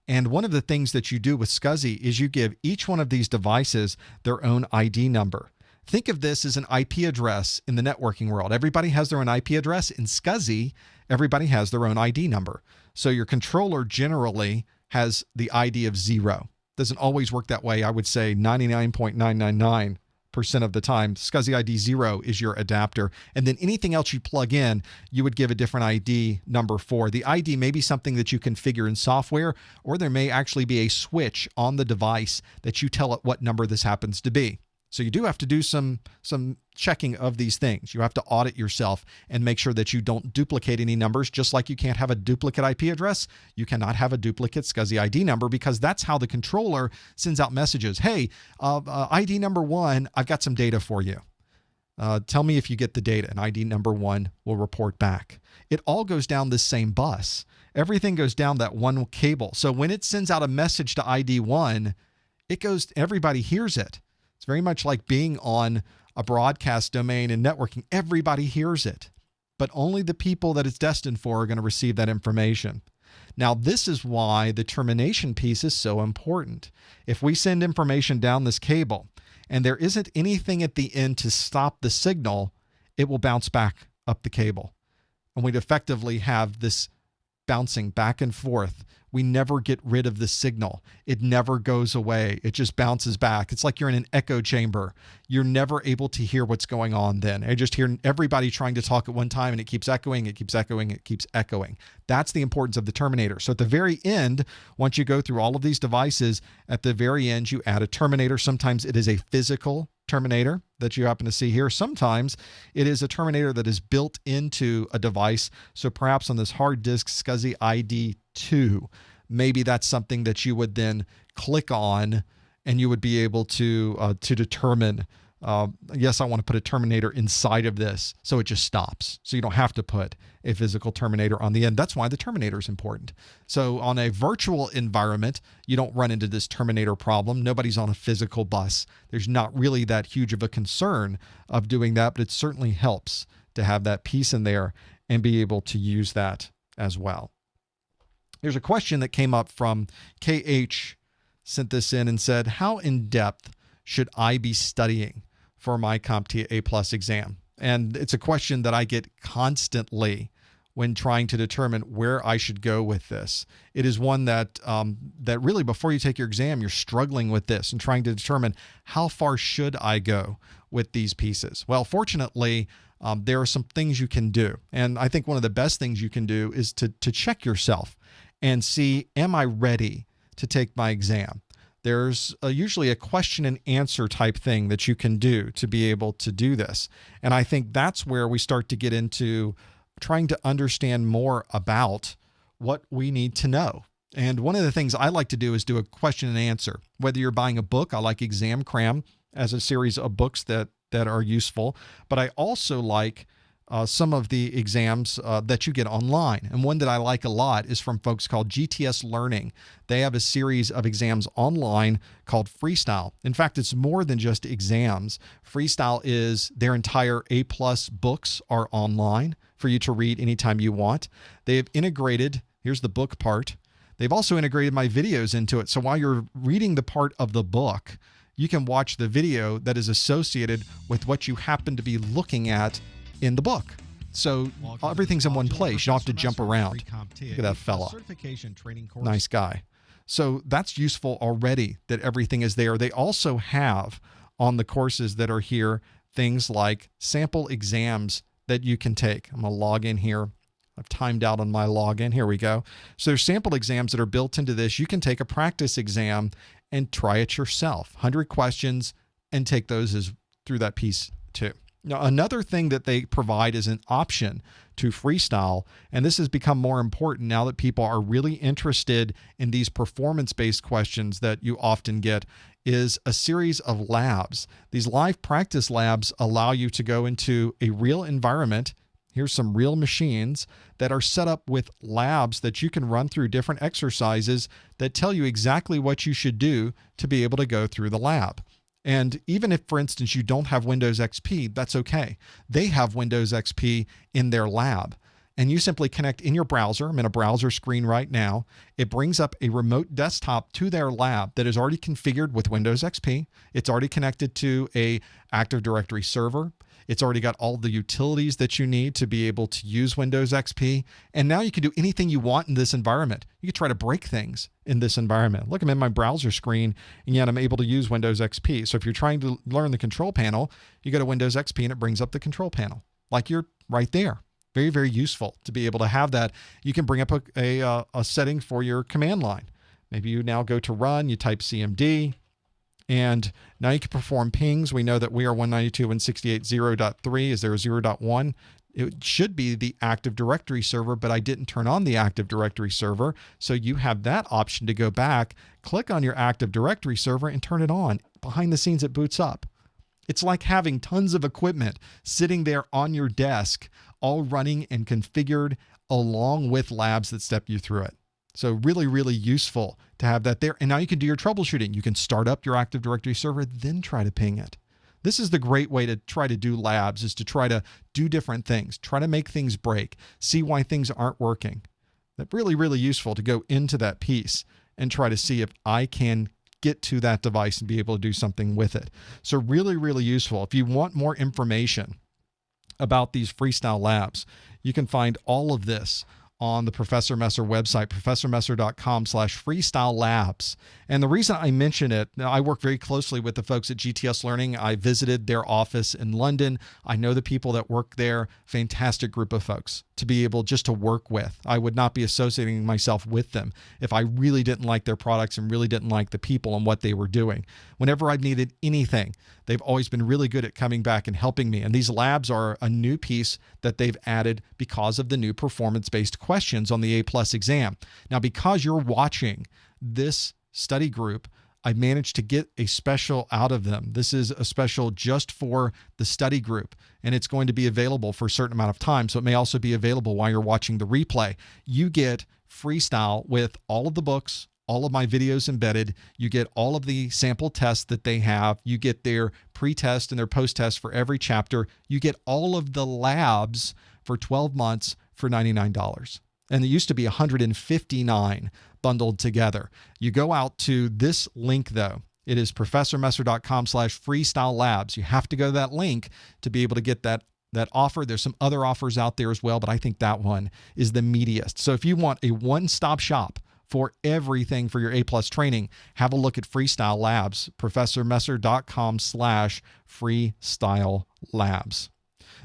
And one of the things that you do with Scuzzy is you give each one of these devices their own ID number. Think of this as an IP address in the networking world. Everybody has their own IP address. In Scuzzy, everybody has their own ID number. So your controller generally has the ID of 0. Doesn't always work that way. I would say 99.999% of the time, Scuzzy ID 0 is your adapter. And then anything else you plug in, you would give a different ID number for. The ID may be something that you configure in software, or there may actually be a switch on the device that you tell it what number this happens to be. So you do have to do some checking of these things. You have to audit yourself and make sure that you don't duplicate any numbers. Just like you can't have a duplicate IP address, you cannot have a duplicate Scuzzy ID number, because that's how the controller sends out messages. Hey, ID number 1, I've got some data for you. Tell me if you get the data, and ID number 1 will report back. It all goes down this same bus. Everything goes down that one cable. So when it sends out a message to ID 1, it goes, everybody hears it. It's very much like being on a broadcast domain and networking. Everybody hears it. but only the people that it's destined for are going to receive that information. Now, this is why the termination piece is so important. If we send information down this cable and there isn't anything at the end to stop the signal, it will bounce back up the cable. And we'd effectively have this bouncing back and forth. We never get rid of the signal. It never goes away. It just bounces back. It's like you're in an echo chamber. You're never able to hear what's going on then. I just hear everybody trying to talk at one time, and it keeps echoing, it keeps echoing, it keeps echoing. That's the importance of the terminator. So at the very end, once you go through all of these devices, at the very end, you add a terminator. Sometimes it is a physical terminator that you happen to see here. Sometimes it is a terminator that is built into a device. So perhaps on this hard disk Scuzzy ID2, maybe that's something that you would then click on and you would be able to determine, yes, I want to put a terminator inside of this. So it just stops. So you don't have to put a physical terminator on the end. That's why the terminator is important. So on a virtual environment, you don't run into this terminator problem. Nobody's on a physical bus. There's not really that huge of a concern of doing that, but it certainly helps to have that piece in there and be able to use that as well. There's a question that came up from KH, sent this in and said, how in depth should I be studying for my CompTIA A+ exam? And it's a question that I get constantly when trying to determine where I should go with this. It is one that that really, before you take your exam, you're struggling with this and trying to determine how far should I go with these pieces. Well, fortunately, there are some things you can do. And I think one of the best things you can do is to check yourself and see, am I ready to take my exam? There's usually a question and answer type thing that you can do to be able to do this. And I think that's where we start to get into trying to understand more about what we need to know. And one of the things I like to do is do a question and answer. Whether you're buying a book, I like Exam Cram as a series of books that are useful, but I also like some of the exams that you get online. And one that I like a lot is from folks called GTS Learning. They have a series of exams online called FreeStyle. In fact, it's more than just exams. FreeStyle is their entire A+ books are online for you to read anytime you want. They have integrated, here's the book part. They've also integrated my videos into it. So while you're reading the part of the book, you can watch the video that is associated with what you happen to be looking at in the book. So everything's in one place. You don't have to jump around. Look at that fella. Nice guy. So that's useful already that everything is there. They also have on the courses that are here things like sample exams that you can take. I'm going to log in here. I've timed out on my login. Here we go. So there's sample exams that are built into this. You can take a practice exam and try it yourself. 100 questions and take those through that piece too. Now, another thing that they provide is an option to FreeStyle, and this has become more important now that people are really interested in these performance-based questions that you often get, is a series of labs. These live practice labs allow you to go into a real environment. Here's some real machines that are set up with labs that you can run through different exercises that tell you exactly what you should do to be able to go through the lab. And even if, for instance, you don't have Windows XP, that's okay. They have Windows XP in their lab. And you simply connect in your browser. I'm in a browser screen right now. It brings up a remote desktop to their lab that is already configured with Windows XP. It's already connected to an Active Directory server. It's already got all the utilities that you need to be able to use Windows XP. And now you can do anything you want in this environment. You can try to break things in this environment. Look, I'm in my browser screen, and yet I'm able to use Windows XP. So if you're trying to learn the control panel, you go to Windows XP and it brings up the control panel. Like you're right there. Very, very useful to be able to have that. You can bring up a setting for your command line. Maybe you now go to run, you type CMD, and now you can perform pings. We know that we are 192.168.0.3. Is there a 0.1? It should be the Active Directory server, but I didn't turn on the Active Directory server. So you have that option to go back, click on your Active Directory server, and turn it on. Behind the scenes, it boots up. It's like having tons of equipment sitting there on your desk, all running and configured along with labs that step you through it. So really, really useful to have that there. And now you can do your troubleshooting. You can start up your Active Directory server, then try to ping it. This is the great way to try to do labs, is to try to do different things, try to make things break, see why things aren't working. That's really, really useful to go into that piece and try to see if I can get to that device and be able to do something with it. So really, really useful. If you want more information about these FreeStyle Labs, you can find all of this on the Professor Messer website, professormesser.com/freestyle labs. And the reason I mention it, now I work very closely with the folks at GTS Learning. I visited their office in London. I know the people that work there. Fantastic group of folks to be able just to work with. I would not be associating myself with them if I really didn't like their products and really didn't like the people and what they were doing. Whenever I've needed anything, they've always been really good at coming back and helping me. And these labs are a new piece that they've added because of the new performance-based questions on the A+ exam. Now, because you're watching this study group, I managed to get a special out of them. This is a special just for the study group, and it's going to be available for a certain amount of time. So it may also be available while you're watching the replay. You get FreeStyle with all of the books, all of my videos embedded. You get all of the sample tests that they have. You get their pre-test and their post-test for every chapter. You get all of the labs for 12 months for $99. And it used to be $159 bundled together. You go out to this link, though. It is professormesser.com/freestyle labs. You have to go to that link to be able to get that offer. There's some other offers out there as well, but I think that one is the meatiest. So if you want a one-stop shop for everything for your A+ training, have a look at FreeStyle Labs, professormesser.com/freestyle labs.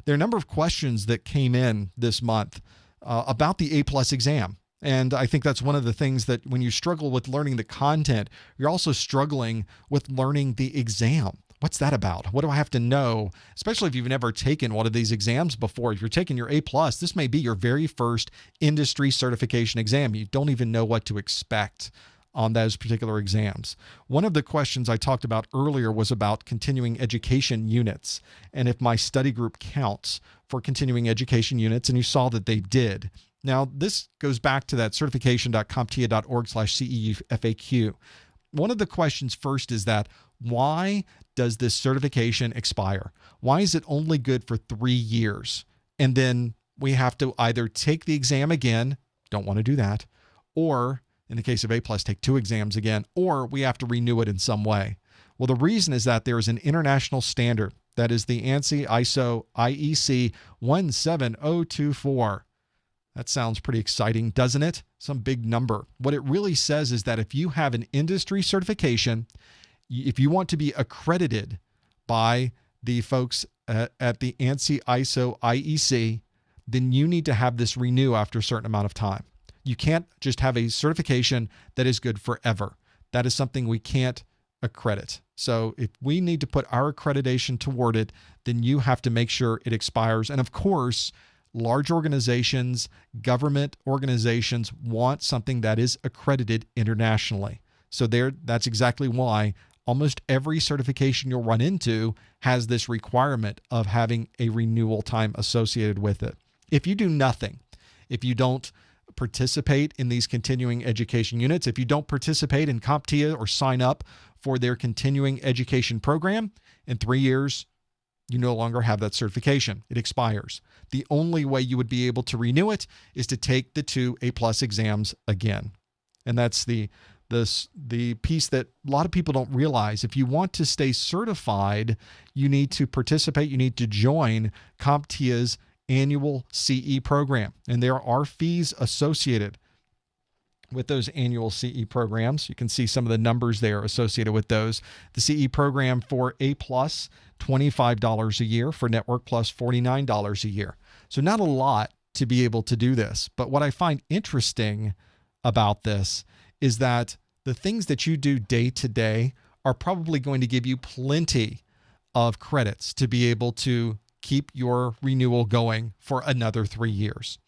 There are a number of questions that came in this month about the A+ exam. And I think that's one of the things that when you struggle with learning the content, you're also struggling with learning the exam. What's that about? What do I have to know? Especially if you've never taken one of these exams before. If you're taking your A+, this may be your very first industry certification exam. You don't even know what to expect on those particular exams. One of the questions I talked about earlier was about continuing education units, and if my study group counts for continuing education units, and you saw that they did. Now, this goes back to that certification.comptia.org/CEU FAQ. One of the questions first is that, why does this certification expire? Why is it only good for 3 years? And then we have to either take the exam again, don't want to do that, or in the case of A+, take 2 exams again, or we have to renew it in some way. Well, the reason is that there is an international standard, that is the ANSI ISO IEC 17024. That sounds pretty exciting, doesn't it? Some big number. What it really says is that if you have an industry certification, if you want to be accredited by the folks at the ANSI ISO IEC, then you need to have this renew after a certain amount of time. You can't just have a certification that is good forever. That is something we can't accredit. So if we need to put our accreditation toward it, then you have to make sure it expires. And of course, large organizations, government organizations want something that is accredited internationally. So that's exactly why almost every certification you'll run into has this requirement of having a renewal time associated with it. If you do nothing, if you don't participate in these continuing education units, if you don't participate in CompTIA or sign up for their continuing education program, in 3 years, you no longer have that certification. It expires. The only way you would be able to renew it is to take the 2 A+ exams again. And that's the piece that a lot of people don't realize. If you want to stay certified, you need to participate, you need to join CompTIA's annual CE program. And there are fees associated with those annual CE programs. You can see some of the numbers there associated with those. The CE program for A+, $25 a year. For Network Plus, $49 a year. So not a lot to be able to do this. But what I find interesting about this is that the things that you do day to day are probably going to give you plenty of credits to be able to keep your renewal going for another 3 years.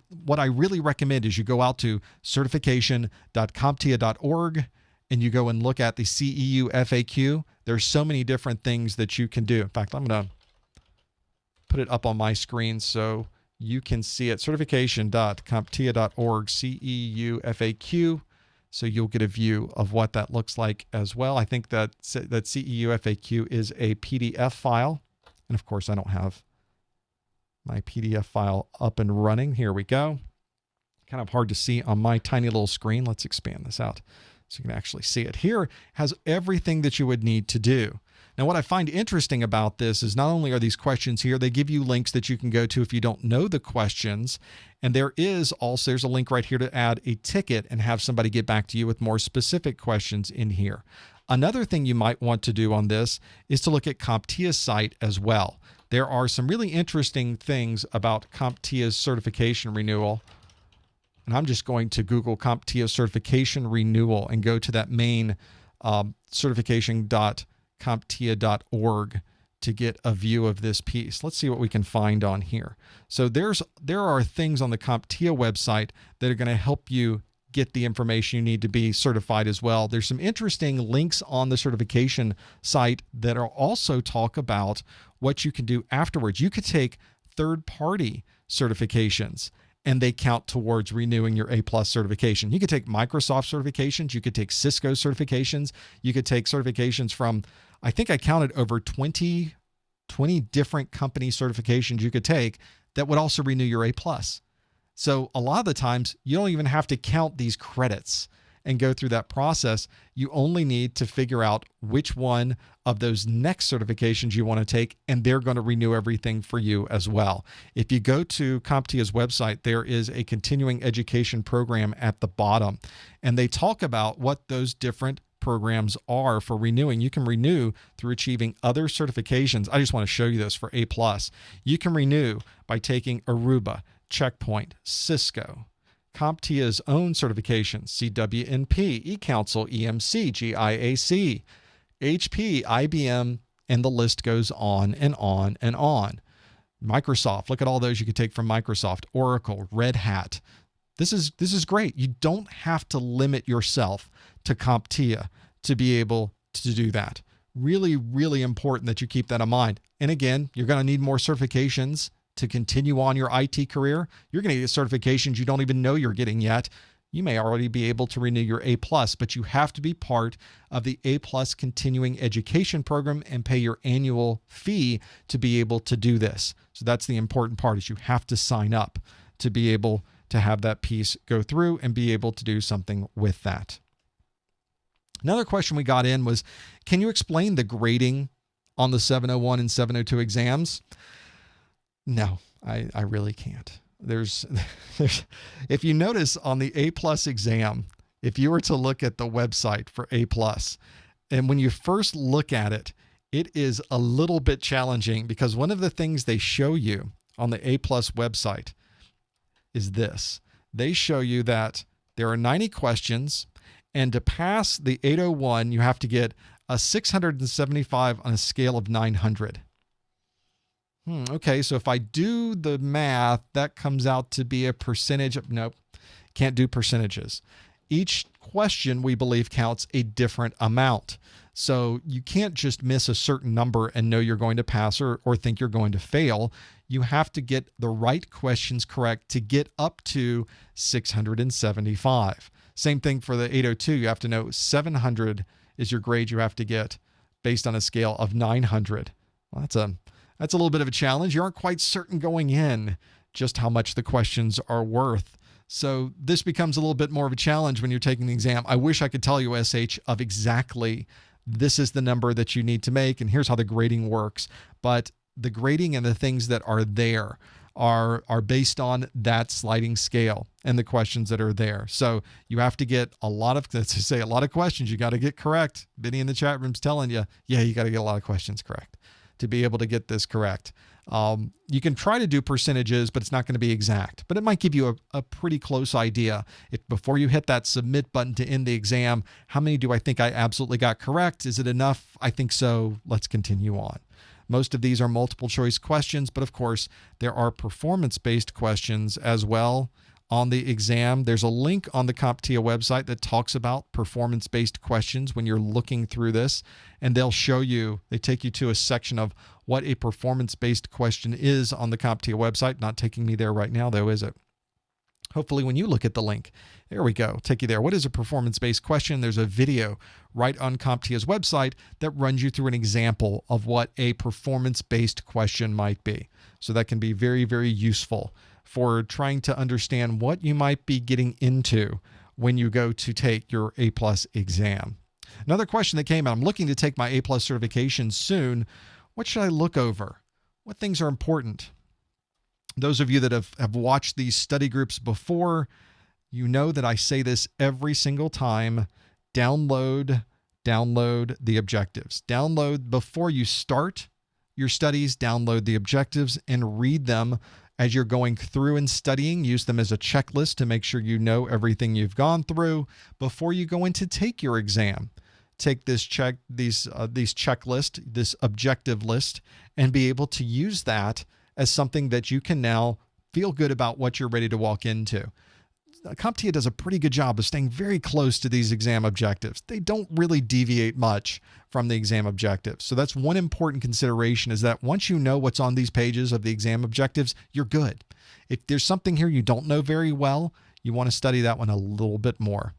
What I really recommend is you go out to certification.comptia.org and you go and look at the CEU FAQ. There's so many different things that you can do. In fact, I'm going to put it up on my screen so you can see it. Certification.comptia.org, CEU FAQ. So you'll get a view of what that looks like as well. I think that CEU FAQ is a PDF file. And of course, I don't have my PDF file up and running. Here we go. Kind of hard to see on my tiny little screen. Let's expand this out so you can actually see it. Here has everything that you would need to do. Now, what I find interesting about this is not only are these questions here, they give you links that you can go to if you don't know the questions. And there's a link right here to add a ticket and have somebody get back to you with more specific questions in here. Another thing you might want to do on this is to look at CompTIA's site as well. There are some really interesting things about CompTIA's certification renewal. And I'm just going to Google CompTIA certification renewal and go to that main certification.comptia.org to get a view of this piece. Let's see what we can find on here. So there are things on the CompTIA website that are going to help you get the information you need to be certified as well. There's some interesting links on the certification site that are also talk about what you can do afterwards. You could take third-party certifications and they count towards renewing your A+ certification. You could take Microsoft certifications. You could take Cisco certifications. You could take certifications from, I think I counted over 20 different company certifications you could take that would also renew your A+. So a lot of the times, you don't even have to count these credits and go through that process. You only need to figure out which one of those next certifications you want to take, and they're going to renew everything for you as well. If you go to CompTIA's website, there is a continuing education program at the bottom, and they talk about what those different programs are for renewing. You can renew through achieving other certifications. I just want to show you this for A+. You can renew by taking Aruba, Checkpoint, Cisco, CompTIA's own certifications, CWNP, eCouncil, EMC, GIAC, HP, IBM, and the list goes on and on and on. Microsoft, look at all those you could take from Microsoft, Oracle, Red Hat. This is great. You don't have to limit yourself to CompTIA to be able to do that. Really, really important that you keep that in mind. And again, you're going to need more certifications to continue on your IT career. You're going to get certifications you don't even know you're getting yet. You may already be able to renew your A+, but you have to be part of the A+ continuing education program and pay your annual fee to be able to do this. So that's the important part, is you have to sign up to be able to have that piece go through and be able to do something with that. Another question we got in was, can you explain the grading on the 701 and 702 exams? No, I really can't. There's if you notice on the A+ exam, if you were to look at the website for A+, and when you first look at it, it is a little bit challenging, because one of the things they show you on the A+ website is this. They show you that there are 90 questions, and to pass the 801, you have to get a 675 on a scale of 900. Okay, so if I do the math, that comes out to be a percentage of, nope, can't do percentages. Each question, we believe, counts a different amount. So you can't just miss a certain number and know you're going to pass or think you're going to fail. You have to get the right questions correct to get up to 675. Same thing for the 802. You have to know 700 is your grade you have to get based on a scale of 900. Well, that's a little bit of a challenge. You aren't quite certain going in just how much the questions are worth. So this becomes a little bit more of a challenge when you're taking the exam. I wish I could tell you, SH, of exactly this is the number that you need to make and here's how the grading works. But the grading and the things that are there are based on that sliding scale and the questions that are there. So you have to get a lot of questions you got to get correct. Benny in the chat room's telling you, yeah, you got to get a lot of questions correct to be able to get this correct. You can try to do percentages, but it's not going to be exact. But it might give you a pretty close idea. If before you hit that submit button to end the exam, how many do I think I absolutely got correct? Is it enough? I think so. Let's continue on. Most of these are multiple choice questions, but of course, there are performance-based questions as well on the exam. There's a link on the CompTIA website that talks about performance-based questions when you're looking through this, and they take you to a section of what a performance-based question is on the CompTIA website. Not taking me there right now, though, is it? Hopefully when you look at the link, there we go, take you there. What is a performance-based question? There's a video right on CompTIA's website that runs you through an example of what a performance-based question might be. So that can be very, very useful for trying to understand what you might be getting into when you go to take your A+ exam. Another question that came out, I'm looking to take my A+ certification soon. What should I look over? What things are important? Those of you that have watched these study groups before, you know that I say this every single time. Download the objectives. Download before you start your studies, download the objectives and read them as you're going through and studying. Use them as a checklist to make sure you know everything you've gone through before you go in to take your exam. Take this checklist, this objective list, and be able to use that as something that you can now feel good about what you're ready to walk into. CompTIA does a pretty good job of staying very close to these exam objectives. They don't really deviate much from the exam objectives. So that's one important consideration, is that once you know what's on these pages of the exam objectives, you're good. If there's something here you don't know very well, you want to study that one a little bit more.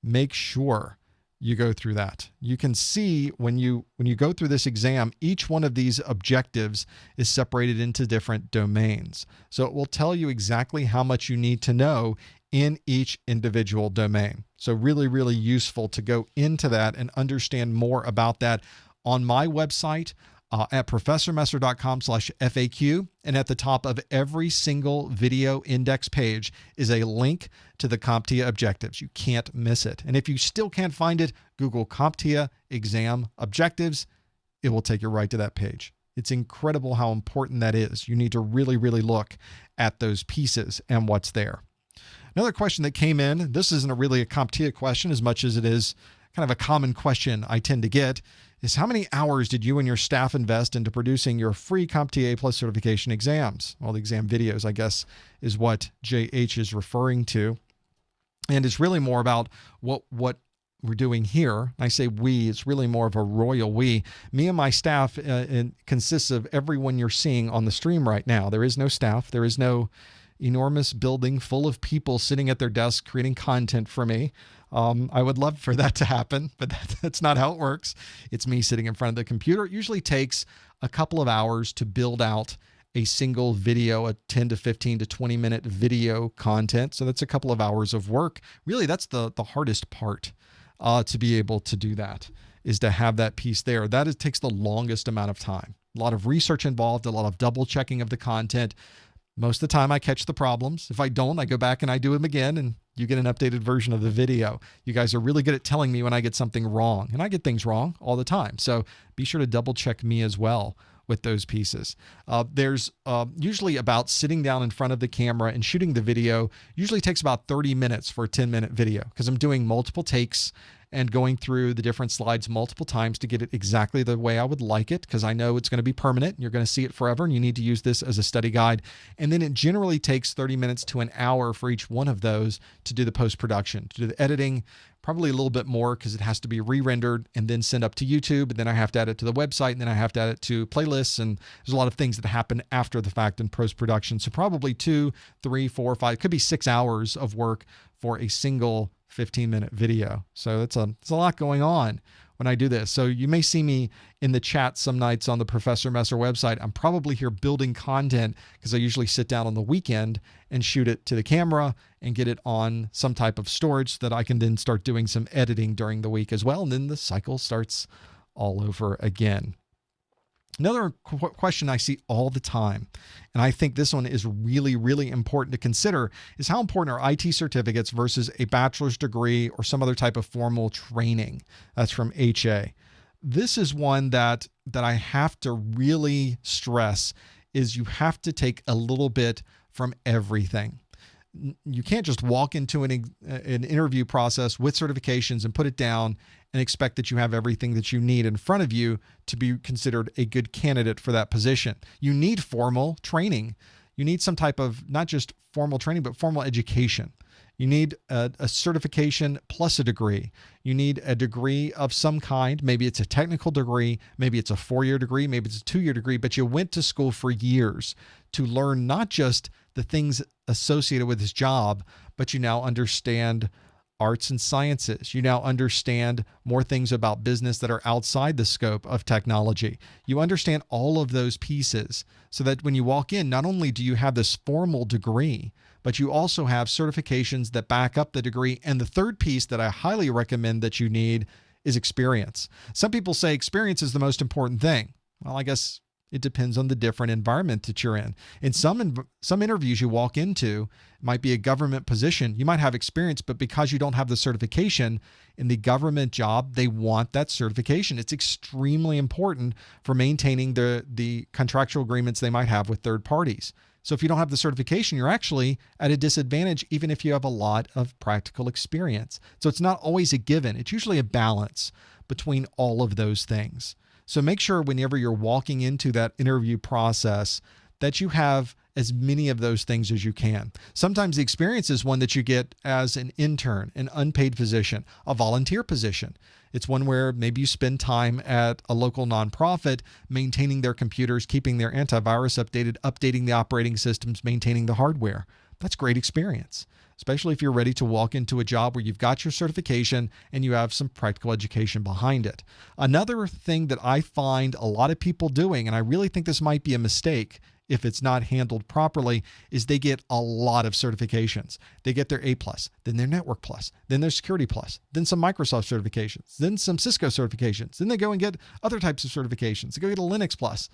Make sure you go through that. You can see when you go through this exam, each one of these objectives is separated into different domains. So it will tell you exactly how much you need to know in each individual domain. So really, really useful to go into that and understand more about that on my website at professormesser.com/FAQ. And at the top of every single video index page is a link to the CompTIA objectives. You can't miss it. And if you still can't find it, Google CompTIA exam objectives. It will take you right to that page. It's incredible how important that is. You need to really, really look at those pieces and what's there. Another question that came in, this isn't really a CompTIA question as much as it is kind of a common question I tend to get, is how many hours did you and your staff invest into producing your free CompTIA A+ certification exams? Well, the exam videos, I guess, is what JH is referring to. And it's really more about what we're doing here. I say we, it's really more of a royal we. Me and my staff consists of everyone you're seeing on the stream right now. There is no staff. There is no enormous building full of people sitting at their desks creating content for me. I would love for that to happen, but that's not how it works. It's me sitting in front of the computer. It usually takes a couple of hours to build out a single video, a 10 to 15 to 20 minute video content. So that's a couple of hours of work. Really, that's the hardest part to be able to do that, is to have that piece there. That takes the longest amount of time. A lot of research involved, a lot of double checking of the content. Most of the time I catch the problems. If I don't, I go back and I do them again, and you get an updated version of the video. You guys are really good at telling me when I get something wrong, and I get things wrong all the time. So be sure to double check me as well with those pieces. There's usually about sitting down in front of the camera and shooting the video usually takes about 30 minutes for a 10-minute video, because I'm doing multiple takes and going through the different slides multiple times to get it exactly the way I would like it, because I know it's going to be permanent and you're going to see it forever, and you need to use this as a study guide. And then it generally takes 30 minutes to an hour for each one of those to do the post-production, to do the editing, probably a little bit more because it has to be re-rendered and then sent up to YouTube, and then I have to add it to the website, and then I have to add it to playlists, and there's a lot of things that happen after the fact in post-production. So probably 2, 3, 4, 5, it could be 6 hours of work for a single 15-minute video. So it's a lot going on when I do this. So you may see me in the chat some nights on the Professor Messer website. I'm probably here building content because I usually sit down on the weekend and shoot it to the camera and get it on some type of storage so that I can then start doing some editing during the week as well. And then the cycle starts all over again. Another question I see all the time, and I think this one is really, really important to consider, is how important are IT certificates versus a bachelor's degree or some other type of formal training? That's from HA. This is one that I have to really stress, is you have to take a little bit from everything. You can't just walk into an interview process with certifications and put it down and expect that you have everything that you need in front of you to be considered a good candidate for that position. You need formal training. You need some type of, not just formal training, but formal education You need a certification plus a degree. You need a degree of some kind. Maybe it's a technical degree. Maybe it's a 4-year degree. Maybe it's a 2-year degree, but you went to school for years to learn not just the things associated with this job, but you now understand arts and sciences. You now understand more things about business that are outside the scope of technology. You understand all of those pieces so that when you walk in, not only do you have this formal degree, but you also have certifications that back up the degree. And the third piece that I highly recommend that you need is experience. Some people say experience is the most important thing. Well, I guess it depends on the different environment that you're in. In some interviews you walk into, it might be a government position. You might have experience, but because you don't have the certification in the government job, they want that certification. It's extremely important for maintaining the contractual agreements they might have with third parties. So if you don't have the certification, you're actually at a disadvantage, even if you have a lot of practical experience. So it's not always a given. It's usually a balance between all of those things. So make sure whenever you're walking into that interview process that you have as many of those things as you can. Sometimes the experience is one that you get as an intern, an unpaid position, a volunteer position. It's one where maybe you spend time at a local nonprofit maintaining their computers, keeping their antivirus updated, updating the operating systems, maintaining the hardware. That's great experience, especially if you're ready to walk into a job where you've got your certification and you have some practical education behind it. Another thing that I find a lot of people doing, and I really think this might be a mistake if it's not handled properly, is they get a lot of certifications. They get their A+, then their Network+, then their Security+, then some Microsoft certifications, then some Cisco certifications. Then they go and get other types of certifications. They go get a Linux+.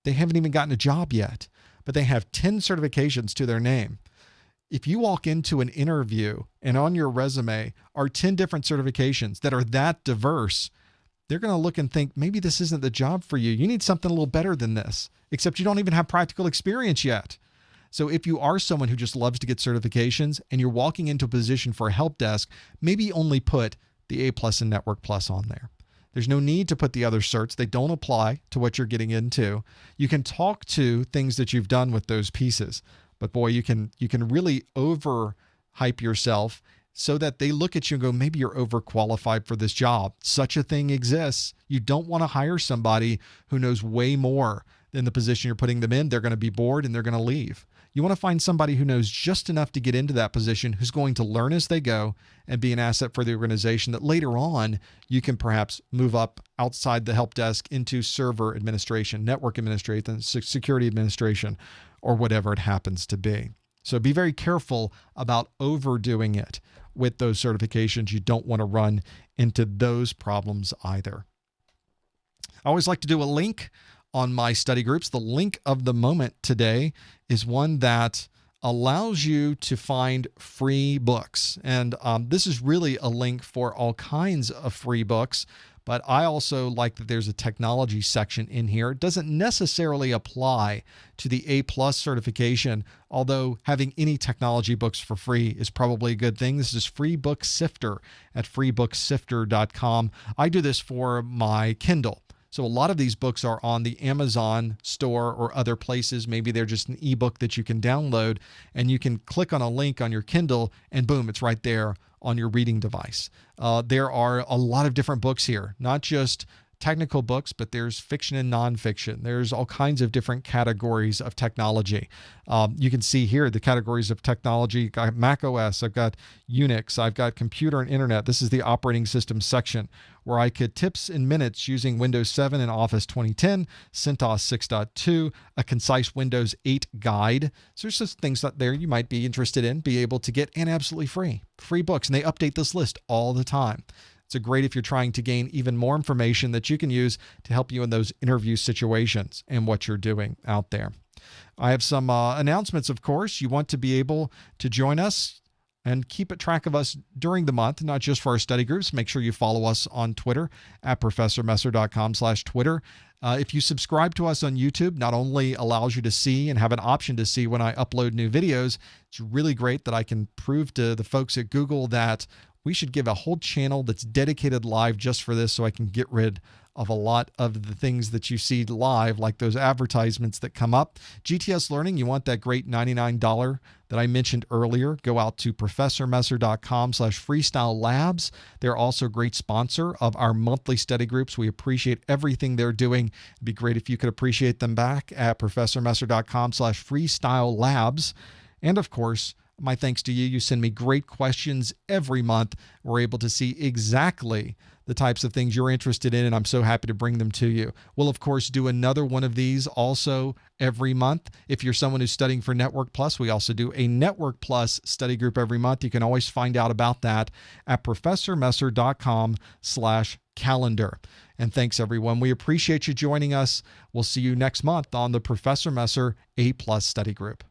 They haven't even gotten a job yet, but they have 10 certifications to their name. If you walk into an interview and on your resume are 10 different certifications that are that diverse, they're going to look and think, maybe this isn't the job for you. You need something a little better than this, except you don't even have practical experience yet. So if you are someone who just loves to get certifications and you're walking into a position for a help desk, maybe only put the A+ and Network+ on there. There's no need to put the other certs. They don't apply to what you're getting into. You can talk to things that you've done with those pieces. But boy, you can really overhype yourself so that they look at you and go, maybe you're overqualified for this job. Such a thing exists. You don't want to hire somebody who knows way more than the position you're putting them in. They're going to be bored and they're going to leave. You want to find somebody who knows just enough to get into that position, who's going to learn as they go and be an asset for the organization that later on you can perhaps move up outside the help desk into server administration, network administration, security administration, or whatever it happens to be. So be very careful about overdoing it with those certifications. You don't want to run into those problems either. I always like to do a link on my study groups. The link of the moment today is one that allows you to find free books. And this is really a link for all kinds of free books. But I also like that there's a technology section in here. It doesn't necessarily apply to the A+ certification, although having any technology books for free is probably a good thing. This is Free Book Sifter at freebooksifter.com. I do this for my Kindle. So a lot of these books are on the Amazon store or other places. Maybe they're just an ebook that you can download, and you can click on a link on your Kindle and boom, it's right there on your reading device. There are a lot of different books here, not just technical books, but there's fiction and nonfiction. There's all kinds of different categories of technology. You can see here the categories of technology. I've got Mac OS, I've got Unix, I've got computer and internet. This is the operating system section where I could tips in minutes using Windows 7 and Office 2010, CentOS 6.2, a concise Windows 8 guide. So there's just things out there you might be interested in, be able to get, and absolutely free books. And they update this list all the time. It's great if you're trying to gain even more information that you can use to help you in those interview situations and what you're doing out there. I have some announcements, of course. You want to be able to join us and keep track of us during the month, not just for our study groups. Make sure you follow us on Twitter at professormesser.com/Twitter. If you subscribe to us on YouTube, not only allows you to see and have an option to see when I upload new videos, it's really great that I can prove to the folks at Google that we should give a whole channel that's dedicated live just for this so I can get rid of a lot of the things that you see live, like those advertisements that come up. GTS Learning, you want that great $99 that I mentioned earlier, go out to professormesser.com/freestyle labs. They're also a great sponsor of our monthly study groups. We appreciate everything they're doing. It'd be great if you could appreciate them back at professormesser.com/freestyle labs. And of course, my thanks to you. You send me great questions every month. We're able to see exactly the types of things you're interested in, and I'm so happy to bring them to you. We'll, of course, do another one of these also every month. If you're someone who's studying for Network Plus, we also do a Network Plus study group every month. You can always find out about that at professormesser.com/calendar. And thanks, everyone. We appreciate you joining us. We'll see you next month on the Professor Messer A+ Study Group.